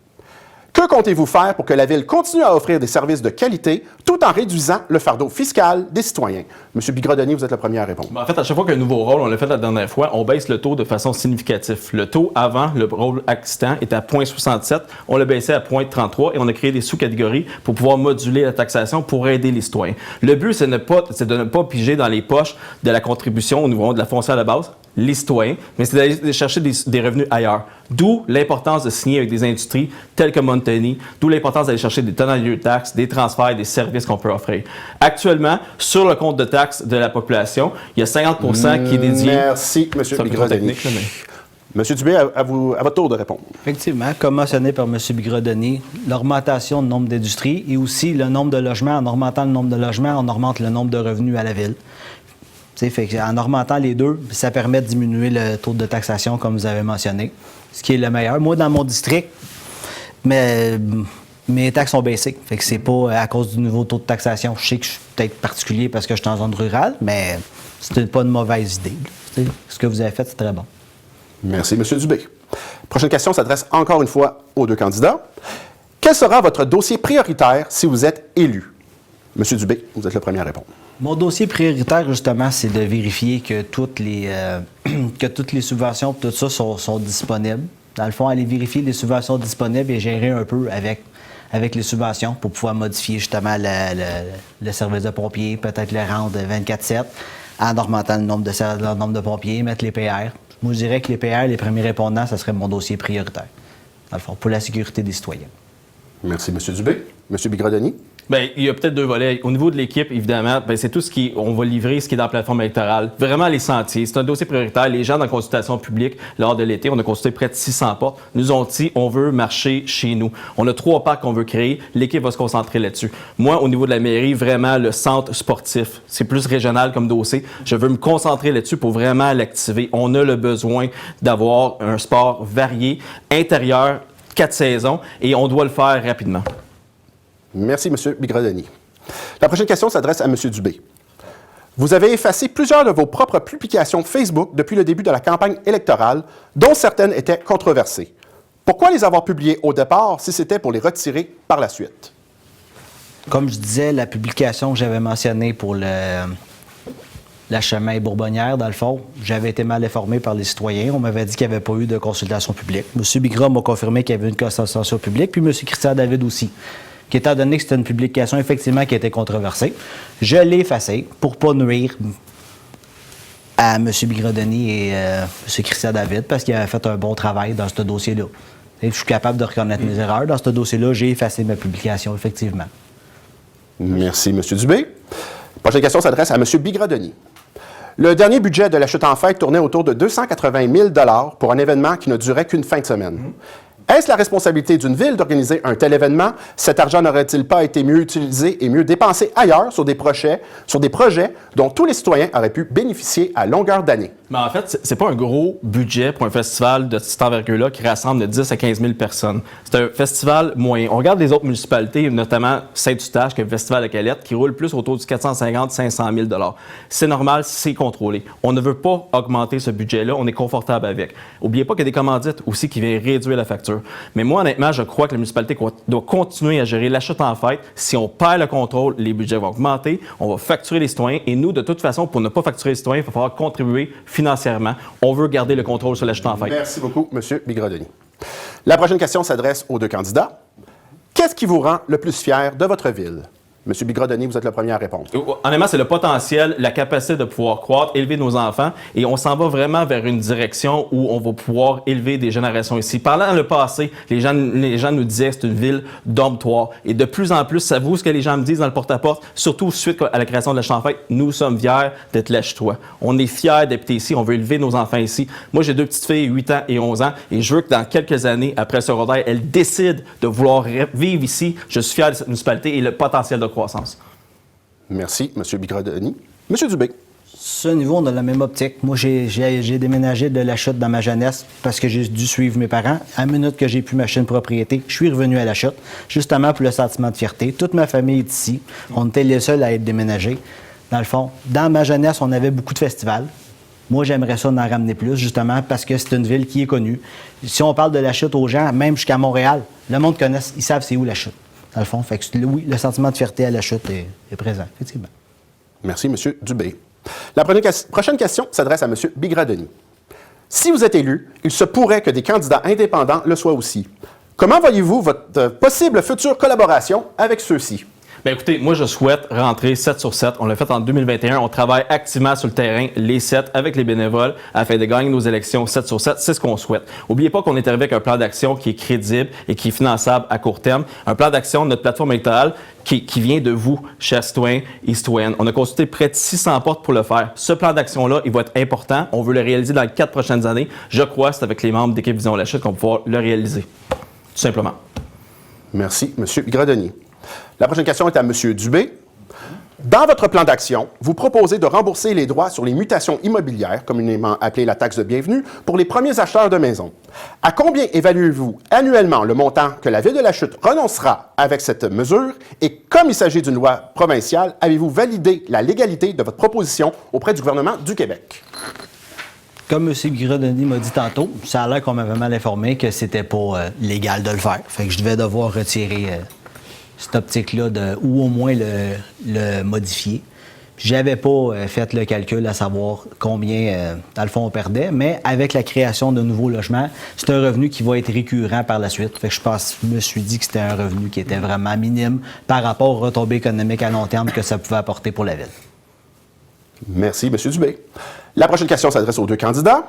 Que comptez-vous faire pour que la Ville continue à offrir des services de qualité tout en réduisant le fardeau fiscal des citoyens? M. Bigradoni, vous êtes le premier à répondre. En fait, à chaque fois qu'il y a un nouveau rôle, on l'a fait la dernière fois, on baisse le taux de façon significative. Le taux avant, le rôle existant, était à 0,67, on l'a baissé à 0,33 et on a créé des sous-catégories pour pouvoir moduler la taxation pour aider les citoyens. Le but, c'est de ne pas piger dans les poches de la contribution au niveau de la foncière de base, les citoyens, mais c'est d'aller chercher des revenus ailleurs. D'où l'importance de signer avec des industries telles que Montagny, d'où l'importance d'aller chercher des tonaliers de taxes, des transferts, des services qu'on peut offrir. Actuellement, sur le compte de taxes de la population, il y a 50 qui est dédié... Merci, M. Bigradoni. M. Dubé, à votre tour de répondre. Effectivement, comme mentionné par M. Bigradoni, l'augmentation du nombre d'industries et aussi le nombre de logements. En augmentant le nombre de logements, on augmente le nombre de revenus à la Ville. En augmentant les deux, ça permet de diminuer le taux de taxation, comme vous avez mentionné, ce qui est le meilleur. Moi, dans mon district, mes taxes sont baissées. Fait que c'est pas à cause du nouveau taux de taxation. Je sais que je suis peut-être particulier parce que je suis en zone rurale, mais c'était pas une mauvaise idée. Ce que vous avez fait, c'est très bon. Merci, M. Dubé. Prochaine question s'adresse encore une fois aux deux candidats. Quel sera votre dossier prioritaire si vous êtes élu? M. Dubé, vous êtes le premier à répondre. Mon dossier prioritaire, justement, c'est de vérifier que toutes les subventions et tout ça sont disponibles. Dans le fond, aller vérifier les subventions disponibles et gérer un peu avec les subventions pour pouvoir modifier justement le service de pompiers, peut-être le rendre 24/7 en augmentant le nombre de pompiers, mettre les PR. Moi, je dirais que les PR, les premiers répondants, ça serait mon dossier prioritaire, dans le fond, pour la sécurité des citoyens. Merci, M. Dubé. M. Bigradoni? Bien, il y a peut-être deux volets. Au niveau de l'équipe, évidemment, bien, c'est tout ce on va livrer, ce qui est dans la plateforme électorale. Vraiment les sentiers. C'est un dossier prioritaire. Les gens dans la consultation publique, lors de l'été, on a consulté près de 600 portes, nous ont dit on veut marcher chez nous. On a 3 parcs qu'on veut créer. L'équipe va se concentrer là-dessus. Moi, au niveau de la mairie, vraiment le centre sportif. C'est plus régional comme dossier. Je veux me concentrer là-dessus pour vraiment l'activer. On a le besoin d'avoir un sport varié, intérieur, 4 saisons, et on doit le faire rapidement. Merci, M. Bigradoni. La prochaine question s'adresse à M. Dubé. Vous avez effacé plusieurs de vos propres publications Facebook depuis le début de la campagne électorale, dont certaines étaient controversées. Pourquoi les avoir publiées au départ si c'était pour les retirer par la suite? Comme je disais, la publication que j'avais mentionnée pour la chemin Bourbonnière, dans le fond, j'avais été mal informé par les citoyens. On m'avait dit qu'il n'y avait pas eu de consultation publique. M. Bigra m'a confirmé qu'il y avait une consultation publique, puis M. Christian David aussi. Étant donné que c'était une publication, effectivement, qui était controversée, je l'ai effacée pour ne pas nuire à M. Bigradoni et M. Christian David, parce qu'il avait fait un bon travail dans ce dossier-là. Et je suis capable de reconnaître mes erreurs. Dans ce dossier-là, j'ai effacé ma publication, effectivement. Merci, M. Dubé. Prochaine question s'adresse à M. Bigradoni. Le dernier budget de la Chute en fête tournait autour de 280 000 $ pour un événement qui ne durait qu'une fin de semaine. Est-ce la responsabilité d'une ville d'organiser un tel événement? Cet argent n'aurait-il pas été mieux utilisé et mieux dépensé ailleurs sur des projets dont tous les citoyens auraient pu bénéficier à longueur d'année? Mais en fait, c'est pas un gros budget pour un festival de cette envergure-là qui rassemble de 10 à 15 000 personnes. C'est un festival moyen. On regarde les autres municipalités, notamment Saint-Eustache, qui est le festival de Calette, qui roule plus autour du 450 500 000 $. C'est normal, c'est contrôlé. On ne veut pas augmenter ce budget-là, on est confortable avec. N'oubliez pas qu'il y a des commandites aussi qui viennent réduire la facture. Mais moi, honnêtement, je crois que la municipalité doit continuer à gérer la Chute en fête. Si on perd le contrôle, les budgets vont augmenter, on va facturer les citoyens. Et nous, de toute façon, pour ne pas facturer les citoyens, il va falloir contribuer financièrement. On veut garder le contrôle sur la Chute en fête. Merci beaucoup, M. Bigradoni. La prochaine question s'adresse aux deux candidats. Qu'est-ce qui vous rend le plus fier de votre ville? Monsieur Bigras-Denis, vous êtes le premier à répondre. Honnêtement, c'est le potentiel, la capacité de pouvoir croître, élever nos enfants, et on s'en va vraiment vers une direction où on va pouvoir élever des générations ici. Pendant le passé, les gens nous disaient que c'est une ville dortoir, et de plus en plus, ça vaut ce que les gens me disent dans le porte-à-porte, surtout suite à la création de la Champfête. Nous sommes fiers d'être Lâche-toi. On est fiers d'habiter ici, on veut élever nos enfants ici. Moi, j'ai 2 petites filles, 8 ans et 11 ans, et je veux que dans quelques années, après le secondaire, elles décident de vouloir vivre ici. Je suis fier de cette municipalité et le potentiel de croissance. Merci, M. Bigras-Denis. M. Dubé. Ce niveau, on a la même optique. Moi, j'ai déménagé de la Chute dans ma jeunesse parce que j'ai dû suivre mes parents. À la minute que j'ai pu m'acheter une propriété, je suis revenu à la Chute, justement pour le sentiment de fierté. Toute ma famille est ici. On était les seuls à être déménagés. Dans le fond, dans ma jeunesse, on avait beaucoup de festivals. Moi, j'aimerais ça en ramener plus, justement, parce que c'est une ville qui est connue. Si on parle de la Chute aux gens, même jusqu'à Montréal, le monde connaît, ils savent c'est où la Chute. Dans le fond, fait que, oui, le sentiment de fierté à la Chute est présent, effectivement. Merci, M. Dubé. La prochaine question s'adresse à M. Bigras-Denis. Si vous êtes élu, il se pourrait que des candidats indépendants le soient aussi. Comment voyez-vous votre possible future collaboration avec ceux-ci? Bien, écoutez, moi, je souhaite rentrer 7 sur 7. On l'a fait en 2021. On travaille activement sur le terrain, les 7, avec les bénévoles, afin de gagner nos élections 7 sur 7. C'est ce qu'on souhaite. N'oubliez pas qu'on est arrivé avec un plan d'action qui est crédible et qui est finançable à court terme. Un plan d'action de notre plateforme électorale qui vient de vous, chers citoyens et citoyennes. On a consulté près de 600 portes pour le faire. Ce plan d'action-là, il va être important. On veut le réaliser dans les 4 prochaines années. Je crois que c'est avec les membres d'équipe Vision La Chute qu'on va pouvoir le réaliser. Tout simplement. Merci, M. Bigras-Denis. La prochaine question est à M. Dubé. Dans votre plan d'action, vous proposez de rembourser les droits sur les mutations immobilières, communément appelée la taxe de bienvenue, pour les premiers acheteurs de maisons. À combien évaluez-vous annuellement le montant que la Ville de la Chute renoncera avec cette mesure? Et comme il s'agit d'une loi provinciale, avez-vous validé la légalité de votre proposition auprès du gouvernement du Québec? Comme M. Bigras-Denis m'a dit tantôt, ça a l'air qu'on m'avait mal informé que c'était pas légal de le faire. Fait que je devais devoir retirer cette optique-là ou au moins le modifier. J'avais pas fait le calcul à savoir combien, dans le fond, on perdait, mais avec la création de nouveaux logements, c'est un revenu qui va être récurrent par la suite. Fait que je me suis dit que c'était un revenu qui était vraiment minime par rapport aux retombées économiques à long terme que ça pouvait apporter pour la Ville. Merci, M. Dubé. La prochaine question s'adresse aux 2 candidats.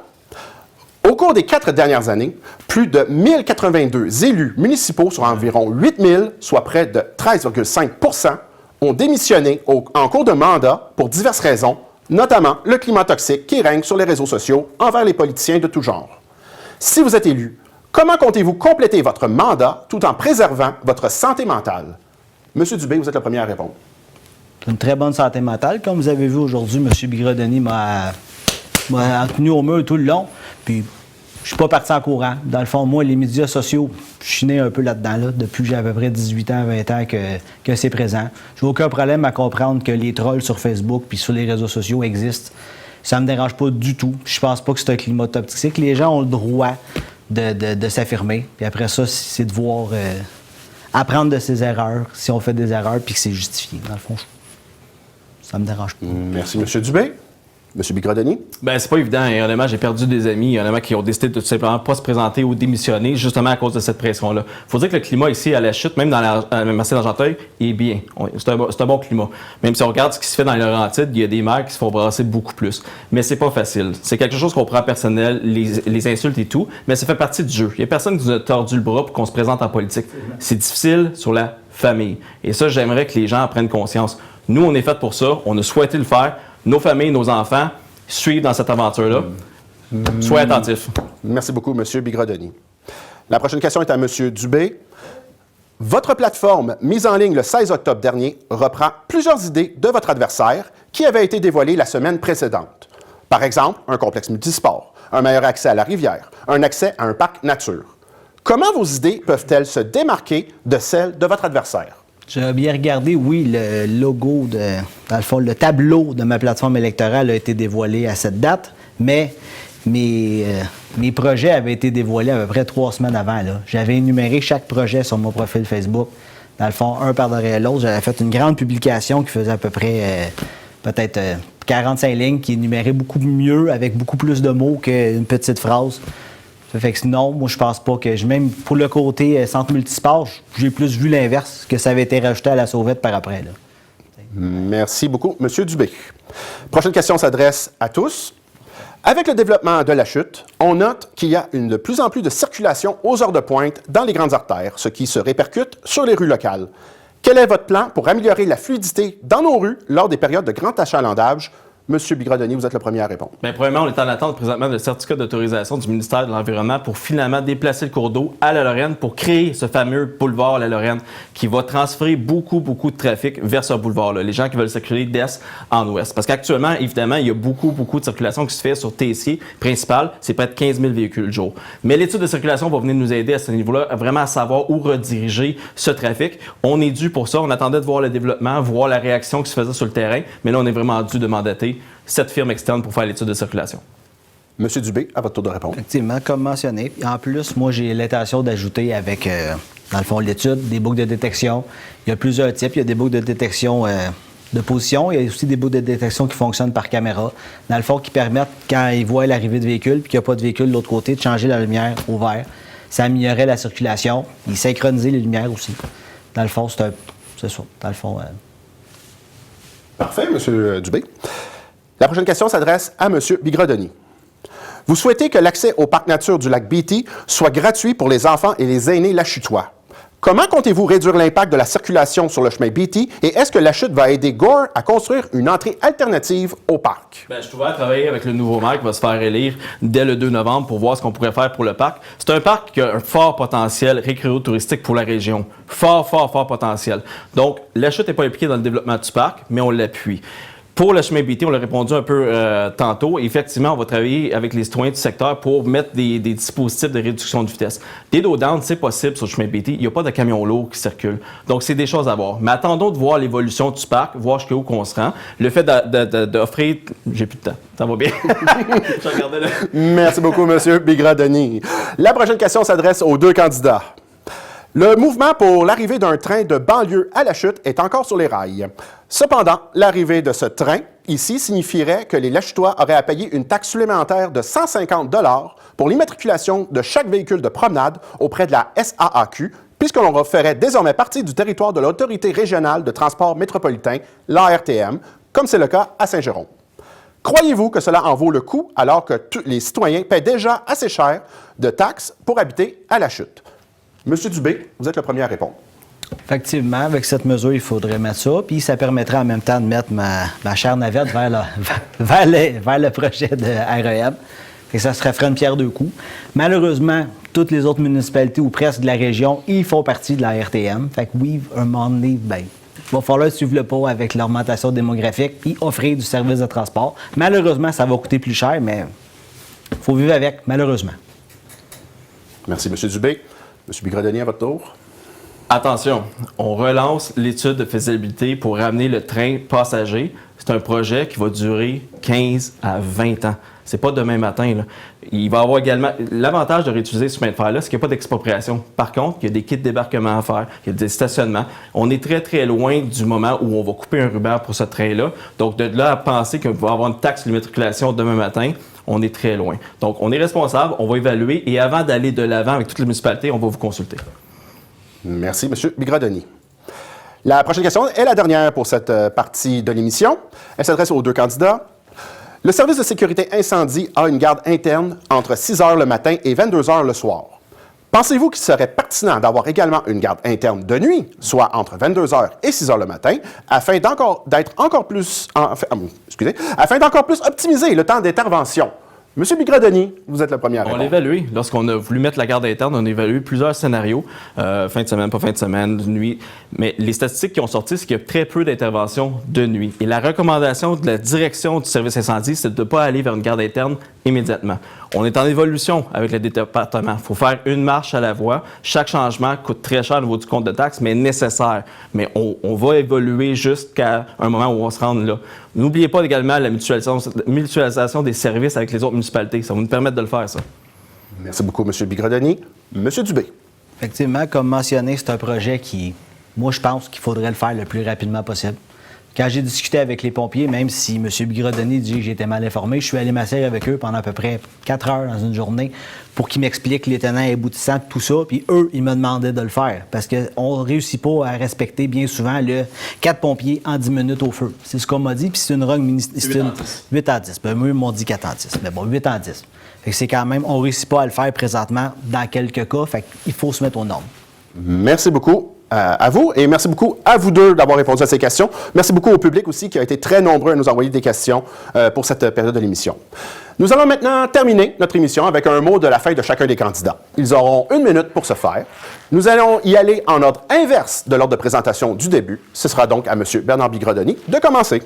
Au cours des 4 dernières années, plus de 1082 élus municipaux sur environ 8000, soit près de 13,5 %, ont démissionné en cours de mandat pour diverses raisons, notamment le climat toxique qui règne sur les réseaux sociaux envers les politiciens de tout genre. Si vous êtes élu, comment comptez-vous compléter votre mandat tout en préservant votre santé mentale? M. Dubé, vous êtes le premier à répondre. Une très bonne santé mentale. Comme vous avez vu aujourd'hui, M. Bigras-Denis m'a tenu au mur tout le long. Puis, je suis pas parti en courant. Dans le fond, moi, les médias sociaux, je suis né un peu là-dedans, là, depuis que j'ai à peu près 18 ans, 20 ans que c'est présent. J'ai aucun problème à comprendre que les trolls sur Facebook puis sur les réseaux sociaux existent. Ça me dérange pas du tout. Je pense pas que c'est un climat toxique. Les gens ont le droit de s'affirmer. Puis après ça, c'est de voir apprendre de ses erreurs, si on fait des erreurs, puis que c'est justifié. Dans le fond, ça me dérange pas. Merci, M. Dubé. M. Bigras-Denis? Bien, c'est pas évident. Et honnêtement, j'ai perdu des amis, honnêtement, qui ont décidé de tout simplement pas se présenter ou démissionner, justement à cause de cette pression-là. Il faut dire que le climat ici à la Chute, même dans la Massé d'Argenteuil, est bien. C'est un bon climat. Même si on regarde ce qui se fait dans les Laurentides, il y a des maires qui se font brasser beaucoup plus. Mais c'est pas facile. C'est quelque chose qu'on prend personnel, les insultes et tout, mais ça fait partie du jeu. Il y a personne qui nous a tordu le bras pour qu'on se présente en politique. C'est difficile sur la famille. Et ça, j'aimerais que les gens en prennent conscience. Nous, on est fait pour ça. On a souhaité le faire. Nos familles, nos enfants suivent dans cette aventure-là. Soyez attentifs. Merci beaucoup, M. Bigras-Denis. La prochaine question est à M. Dubé. Votre plateforme, mise en ligne le 16 octobre dernier, reprend plusieurs idées de votre adversaire qui avaient été dévoilées la semaine précédente. Par exemple, un complexe multisport, un meilleur accès à la rivière, un accès à un parc nature. Comment vos idées peuvent-elles se démarquer de celles de votre adversaire? J'ai bien regardé, oui, le logo, dans le fond, le tableau de ma plateforme électorale a été dévoilé à cette date, mais mes projets avaient été dévoilés à peu près 3 semaines avant. J'avais énuméré chaque projet sur mon profil Facebook. Dans le fond, un par-derrière l'autre. J'avais fait une grande publication qui faisait à peu près peut-être 45 lignes, qui énumérait beaucoup mieux, avec beaucoup plus de mots qu'une petite phrase. Ça fait que non, moi je pense pas que... Même pour le côté centre multisport, j'ai plus vu l'inverse, que ça avait été rajouté à la sauvette par après. Là. Merci beaucoup, M. Dubé. Prochaine question s'adresse à tous. Avec le développement de la chute, on note qu'il y a de plus en plus de circulation aux heures de pointe dans les grandes artères, ce qui se répercute sur les rues locales. Quel est votre plan pour améliorer la fluidité dans nos rues lors des périodes de grand achalandage? Monsieur Bigradoni, vous êtes le premier à répondre. Bien, premièrement, on est en attente présentement de certificat d'autorisation du ministère de l'Environnement pour finalement déplacer le cours d'eau à la Lorraine pour créer ce fameux boulevard La Lorraine qui va transférer beaucoup de trafic vers ce boulevard-là. Les gens qui veulent circuler d'est en ouest. Parce qu'actuellement, évidemment, il y a beaucoup de circulation qui se fait sur Tessier principal. C'est près de 15 000 véhicules le jour. Mais l'étude de circulation va venir nous aider à ce niveau-là, vraiment à savoir où rediriger ce trafic. On est dû pour ça. On attendait de voir le développement, voir la réaction qui se faisait sur le terrain. Mais là, on est vraiment dû de mandater cette firme externe pour faire l'étude de circulation. Monsieur Dubé, à votre tour de répondre. Effectivement, comme mentionné. En plus, moi, j'ai l'intention d'ajouter avec, dans le fond, l'étude, des boucles de détection. Il y a plusieurs types. Il y a des boucles de détection de position. Il y a aussi des boucles de détection qui fonctionnent par caméra. Dans le fond, qui permettent, quand ils voient l'arrivée de véhicules puis qu'il n'y a pas de véhicule de l'autre côté, de changer la lumière au vert. Ça améliorerait la circulation. Ils synchronisaient les lumières aussi. Dans le fond, c'est ça. Dans le fond... Parfait, Monsieur Dubé. La prochaine question s'adresse à M. Bigradoni. Vous souhaitez que l'accès au parc nature du lac Beatty soit gratuit pour les enfants et les aînés lachutois. Comment comptez-vous réduire l'impact de la circulation sur le chemin Beatty et est-ce que la chute va aider Gore à construire une entrée alternative au parc? Bien, je suis ouvert à travailler avec le nouveau maire qui va se faire élire dès le 2 novembre pour voir ce qu'on pourrait faire pour le parc. C'est un parc qui a un fort potentiel récréo-touristique pour la région. Fort potentiel. Donc, la chute n'est pas impliquée dans le développement du parc, mais on l'appuie. Pour le chemin Beatty, on l'a répondu un peu tantôt. Effectivement, on va travailler avec les citoyens du secteur pour mettre des dispositifs de réduction de vitesse. Des low-downs, c'est possible sur le chemin Beatty. Il n'y a pas de camions lourds qui circulent. Donc, c'est des choses à voir. Mais attendons de voir l'évolution du parc, voir jusqu'où on se rend. Le fait d'offrir... J'ai plus de temps. Ça va bien. Je regardais là. Merci beaucoup, M. Bigradoni. La prochaine question s'adresse aux deux candidats. Le mouvement pour l'arrivée d'un train de banlieue à la chute est encore sur les rails. Cependant, l'arrivée de ce train ici signifierait que les Lachutois auraient à payer une taxe supplémentaire de 150 $ pour l'immatriculation de chaque véhicule de promenade auprès de la SAAQ, puisque l'on ferait désormais partie du territoire de l'Autorité régionale de transport métropolitain, l'ARTM, comme c'est le cas à Saint-Jérôme. Croyez-vous que cela en vaut le coup alors que tous les citoyens paient déjà assez cher de taxes pour habiter à la chute? Monsieur Dubé, vous êtes le premier à répondre. Effectivement, avec cette mesure, il faudrait mettre ça. Puis ça permettrait en même temps de mettre ma chère navette vers le projet de REM. Et ça ferait une pierre deux coups. Malheureusement, toutes les autres municipalités ou presque de la région, ils font partie de la RTM. Fait que oui, un moment donné, il va falloir suivre le pas avec l'augmentation démographique puis offrir du service de transport. Malheureusement, ça va coûter plus cher, mais il faut vivre avec, malheureusement. Merci, M. Dubé. M. Bigradoni, à votre tour. Attention, on relance l'étude de faisabilité pour ramener le train passager. C'est un projet qui va durer 15 à 20 ans. C'est pas demain matin, là. Il va y avoir également... L'avantage de réutiliser ce chemin de fer-là, c'est qu'il n'y a pas d'expropriation. Par contre, il y a des kits de débarquement à faire, il y a des stationnements. On est très loin du moment où on va couper un ruban pour ce train-là. Donc, de là à penser qu'il va y avoir une taxe d'immatriculation demain matin, on est très loin. Donc, on est responsable, on va évaluer et avant d'aller de l'avant avec toutes les municipalités, on va vous consulter. Merci, M. Bigradoni. La prochaine question est la dernière pour cette partie de l'émission. Elle s'adresse aux deux candidats. Le service de sécurité incendie a une garde interne entre 6 h le matin et 22 h le soir. Pensez-vous qu'il serait pertinent d'avoir également une garde interne de nuit, soit entre 22 h et 6 h le matin, afin d'encore plus optimiser le temps d'intervention? Monsieur Bigradoni, vous êtes le premier à répondre. On l'a évalué. Lorsqu'on a voulu mettre la garde interne, on a évalué plusieurs scénarios, fin de semaine, pas fin de semaine, de nuit. Mais les statistiques qui ont sorti, c'est qu'il y a très peu d'interventions de nuit. Et la recommandation de la direction du service incendie, c'est de ne pas aller vers une garde interne immédiatement. On est en évolution avec le département. Il faut faire une marche à la fois. Chaque changement coûte très cher au niveau du compte de taxes, mais nécessaire. Mais on va évoluer jusqu'à un moment où on se rende là. N'oubliez pas également la mutualisation des services avec les autres municipalités. Ça va nous permettre de le faire, ça. Merci beaucoup, M. Bigradoni. M. Dubé. Effectivement, comme mentionné, c'est un projet qui, moi, je pense qu'il faudrait le faire le plus rapidement possible. Quand j'ai discuté avec les pompiers, même si M. Bigrodoni dit que j'étais mal informé, je suis allé m'asseoir avec eux pendant à peu près 4 heures dans une journée pour qu'ils m'expliquent les tenants et aboutissants de tout ça. Puis eux, ils me demandaient de le faire parce qu'on ne réussit pas à respecter bien souvent le 4 pompiers en 10 minutes au feu. C'est ce qu'on m'a dit. Puis c'est une règle ministérielle. 8 à 10. Ben, eux m'ont dit 4 à 10. Mais bon, 8 à 10. Fait que c'est quand même, on ne réussit pas à le faire présentement dans quelques cas. Fait qu'il faut se mettre aux normes. Merci beaucoup à vous et merci beaucoup à vous deux d'avoir répondu à ces questions. Merci beaucoup au public aussi qui a été très nombreux à nous envoyer des questions pour cette période de l'émission. Nous allons maintenant terminer notre émission avec un mot de la fin de chacun des candidats. Ils auront 1 minute pour ce faire. Nous allons y aller en ordre inverse de l'ordre de présentation du début. Ce sera donc à M. Bernard Bigrodoni de commencer.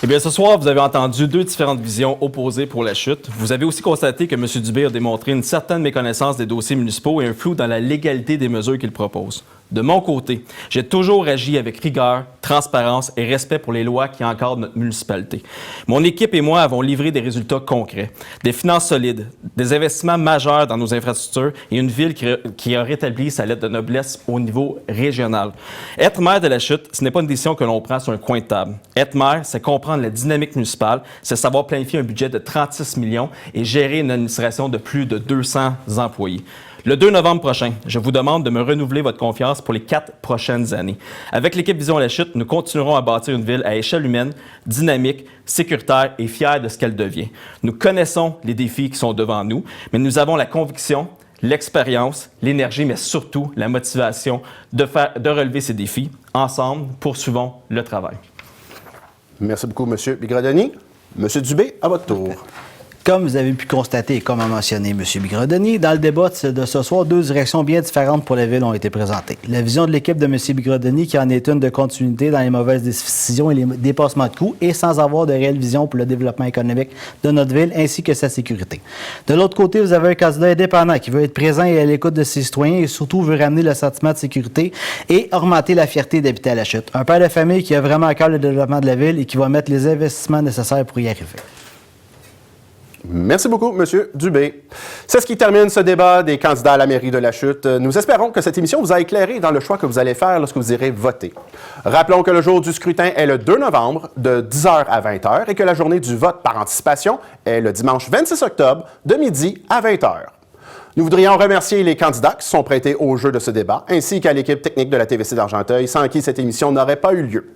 Eh bien, ce soir, vous avez entendu 2 différentes visions opposées pour la chute. Vous avez aussi constaté que M. Dubé a démontré une certaine méconnaissance des dossiers municipaux et un flou dans la légalité des mesures qu'il propose. De mon côté, j'ai toujours agi avec rigueur, transparence et respect pour les lois qui encadrent notre municipalité. Mon équipe et moi avons livré des résultats concrets, des finances solides, des investissements majeurs dans nos infrastructures et une ville qui a rétabli sa lettre de noblesse au niveau régional. Être maire de la Chute, ce n'est pas une décision que l'on prend sur un coin de table. Être maire, c'est comprendre la dynamique municipale, c'est savoir planifier un budget de 36 millions et gérer une administration de plus de 200 employés. Le 2 novembre prochain, je vous demande de me renouveler votre confiance pour les 4 prochaines années. Avec l'équipe Vision la Chute, nous continuerons à bâtir une ville à échelle humaine, dynamique, sécuritaire et fière de ce qu'elle devient. Nous connaissons les défis qui sont devant nous, mais nous avons la conviction, l'expérience, l'énergie, mais surtout la motivation de relever ces défis. Ensemble, poursuivons le travail. Merci beaucoup, M. Bigrodoni. M. Dubé, à votre tour. Comme vous avez pu constater et comme a mentionné M. Bigrodoni, dans le débat de ce soir, 2 directions bien différentes pour la ville ont été présentées. La vision de l'équipe de M. Bigrodoni qui en est une de continuité dans les mauvaises décisions et les dépassements de coûts et sans avoir de réelle vision pour le développement économique de notre ville ainsi que sa sécurité. De l'autre côté, vous avez un candidat indépendant qui veut être présent et à l'écoute de ses citoyens et surtout veut ramener le sentiment de sécurité et augmenter la fierté d'habiter à la Chute. Un père de famille qui a vraiment à cœur le développement de la ville et qui va mettre les investissements nécessaires pour y arriver. Merci beaucoup, M. Dubé. C'est ce qui termine ce débat des candidats à la mairie de la Chute. Nous espérons que cette émission vous a éclairé dans le choix que vous allez faire lorsque vous irez voter. Rappelons que le jour du scrutin est le 2 novembre de 10h à 20h et que la journée du vote par anticipation est le dimanche 26 octobre de midi à 20h. Nous voudrions remercier les candidats qui se sont prêtés au jeu de ce débat, ainsi qu'à l'équipe technique de la TVC d'Argenteuil, sans qui cette émission n'aurait pas eu lieu.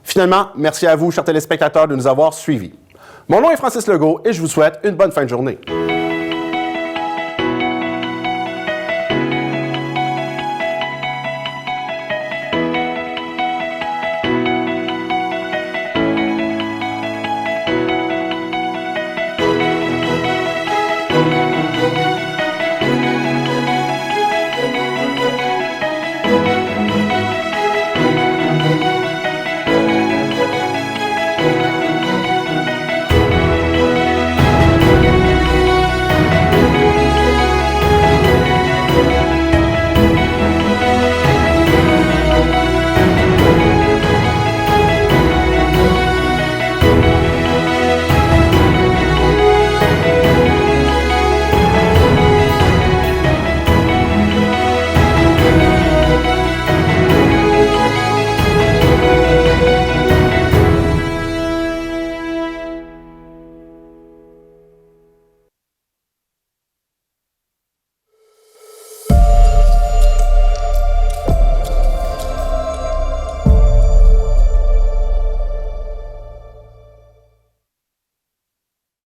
Finalement, merci à vous, chers téléspectateurs, de nous avoir suivis. Mon nom est Francis Legault et je vous souhaite une bonne fin de journée.